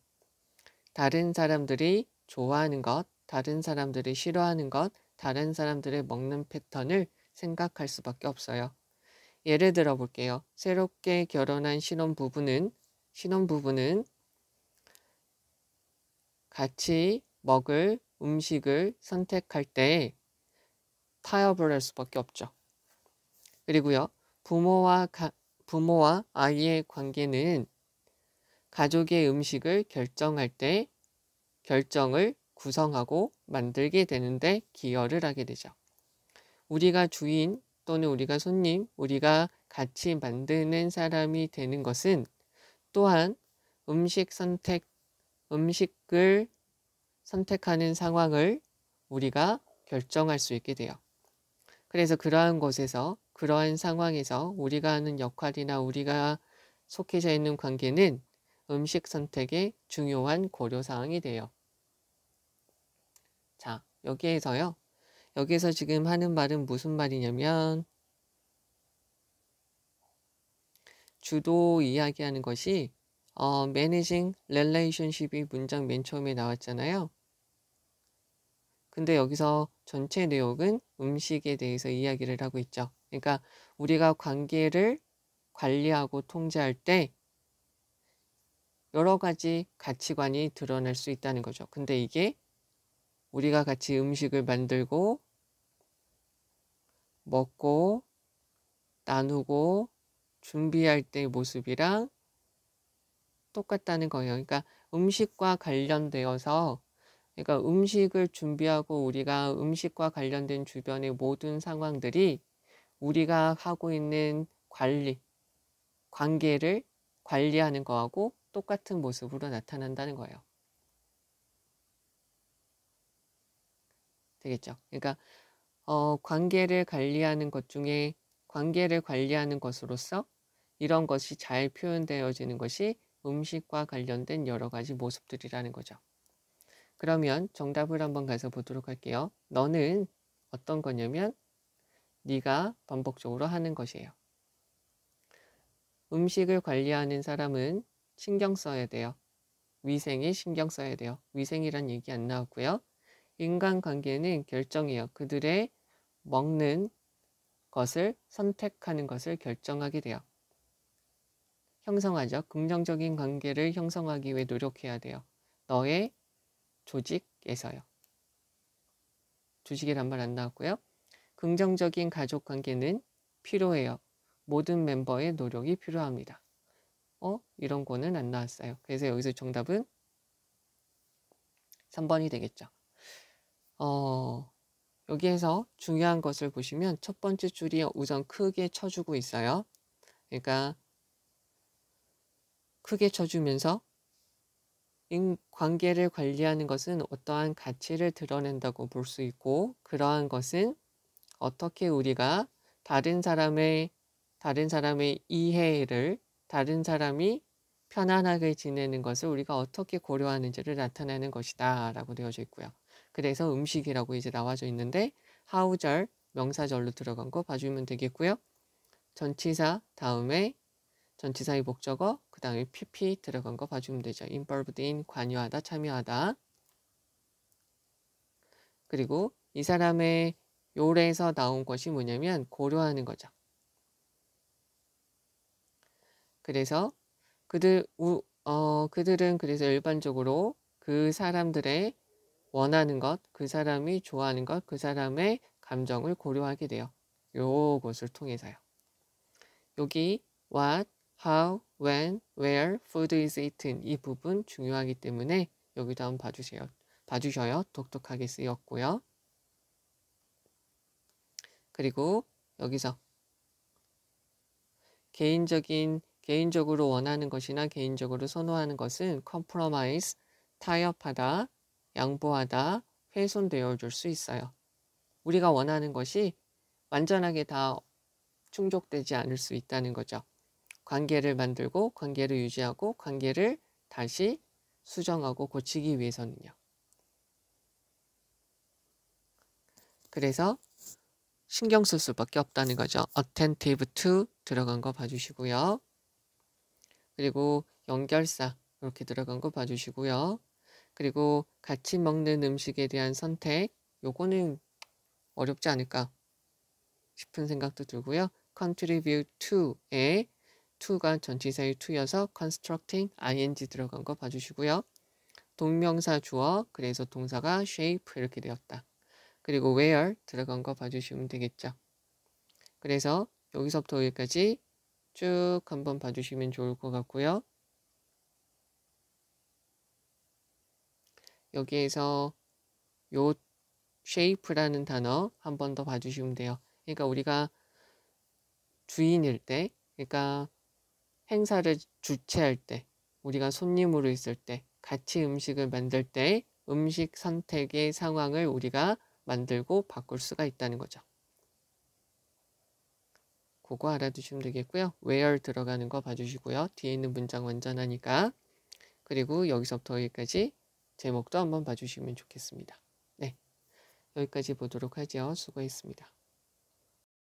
다른 사람들이 좋아하는 것, 다른 사람들이 싫어하는 것, 다른 사람들의 먹는 패턴을 생각할 수밖에 없어요. 예를 들어 볼게요. 새롭게 결혼한 신혼부부는 같이 먹을 음식을 선택할 때 타협을 할 수밖에 없죠. 그리고요, 부모와 아이의 관계는 가족의 음식을 결정할 때 결정을 구성하고 만들게 되는데 기여를 하게 되죠. 우리가 주인 또는 우리가 손님, 우리가 같이 만드는 사람이 되는 것은 또한 음식을 선택하는 상황을 우리가 결정할 수 있게 돼요. 그래서 그러한 상황에서 우리가 하는 역할이나 우리가 속해져 있는 관계는 음식 선택의 중요한 고려사항이 돼요. 자, 여기에서 지금 하는 말은 무슨 말이냐면 주도 이야기하는 것이 managing relationship이 문장 맨 처음에 나왔잖아요. 근데 여기서 전체 내용은 음식에 대해서 이야기를 하고 있죠. 그러니까 우리가 관계를 관리하고 통제할 때 여러 가지 가치관이 드러날 수 있다는 거죠. 근데 이게 우리가 같이 음식을 만들고 먹고 나누고 준비할 때의 모습이랑 똑같다는 거예요. 그러니까 음식과 관련되어서 그러니까 음식을 준비하고 우리가 음식과 관련된 주변의 모든 상황들이 우리가 하고 있는 관계를 관리하는 거하고 똑같은 모습으로 나타난다는 거예요. 되겠죠? 그러니까 관계를 관리하는 것으로서 이런 것이 잘 표현되어지는 것이 음식과 관련된 여러 가지 모습들이라는 거죠. 그러면 정답을 한번 가서 보도록 할게요. 너는 어떤 거냐면 네가 반복적으로 하는 것이에요. 음식을 관리하는 사람은 신경 써야 돼요. 위생에 신경 써야 돼요. 위생이란 얘기 안 나왔고요. 인간관계는 결정이에요. 그들의 먹는 것을 선택하는 것을 결정하게 돼요. 형성하죠. 긍정적인 관계를 형성하기 위해 노력해야 돼요. 너의 조직에서요. 조직이란 말 안 나왔고요. 긍정적인 가족 관계는 필요해요. 모든 멤버의 노력이 필요합니다. 이런 거는 안 나왔어요. 그래서 여기서 정답은 3번이 되겠죠. 여기에서 중요한 것을 보시면 첫 번째 줄이 우선 크게 쳐주고 있어요. 그러니까 크게 쳐주면서 관계를 관리하는 것은 어떠한 가치를 드러낸다고 볼 수 있고 그러한 것은 어떻게 우리가 다른 사람의 이해를 다른 사람이 편안하게 지내는 것을 우리가 어떻게 고려하는지를 나타내는 것이다 라고 되어져 있고요. 그래서 음식이라고 이제 나와져 있는데 how절 명사절로 들어간 거 봐주면 되겠고요. 전치사 다음에 전치사의 목적어 그 다음에 pp 들어간 거 봐주면 되죠. involved in 관여하다 참여하다. 그리고 이 사람의 요래에서 나온 것이 뭐냐면 고려하는 거죠. 그래서 그들은 그래서 일반적으로 그 사람들의 원하는 것, 그 사람이 좋아하는 것, 그 사람의 감정을 고려하게 돼요. 요것을 통해서요. 여기 what, how, when, where, food is eaten 이 부분 중요하기 때문에 여기도 한번 봐주셔요. 독특하게 쓰였고요. 그리고 여기서 개인적으로 원하는 것이나 개인적으로 선호하는 것은 compromise, 타협하다, 양보하다, 훼손되어 줄 수 있어요. 우리가 원하는 것이 완전하게 다 충족되지 않을 수 있다는 거죠. 관계를 만들고 관계를 유지하고 관계를 다시 수정하고 고치기 위해서는요. 그래서 신경 쓸 수밖에 없다는 거죠. attentive to 들어간 거 봐주시고요. 그리고 연결사 이렇게 들어간 거 봐주시고요. 그리고 같이 먹는 음식에 대한 선택 요거는 어렵지 않을까 싶은 생각도 들고요. contribute to에 to가 전치사의 to여서 constructing ing 들어간 거 봐주시고요. 동명사 주어 그래서 동사가 shape 이렇게 되었다. 그리고 where 들어간 거 봐주시면 되겠죠. 그래서 여기서부터 여기까지 쭉 한번 봐주시면 좋을 것 같고요. 여기에서 요 shape라는 단어 한 번 더 봐주시면 돼요. 그러니까 우리가 주인일 때, 그러니까 행사를 주최할 때, 우리가 손님으로 있을 때, 같이 음식을 만들 때 음식 선택의 상황을 우리가 만들고 바꿀 수가 있다는 거죠. 그거 알아두시면 되겠고요. where 들어가는 거 봐주시고요. 뒤에 있는 문장 완전하니까. 그리고 여기서부터 여기까지 제목도 한번 봐주시면 좋겠습니다. 네, 여기까지 보도록 하죠. 수고했습니다.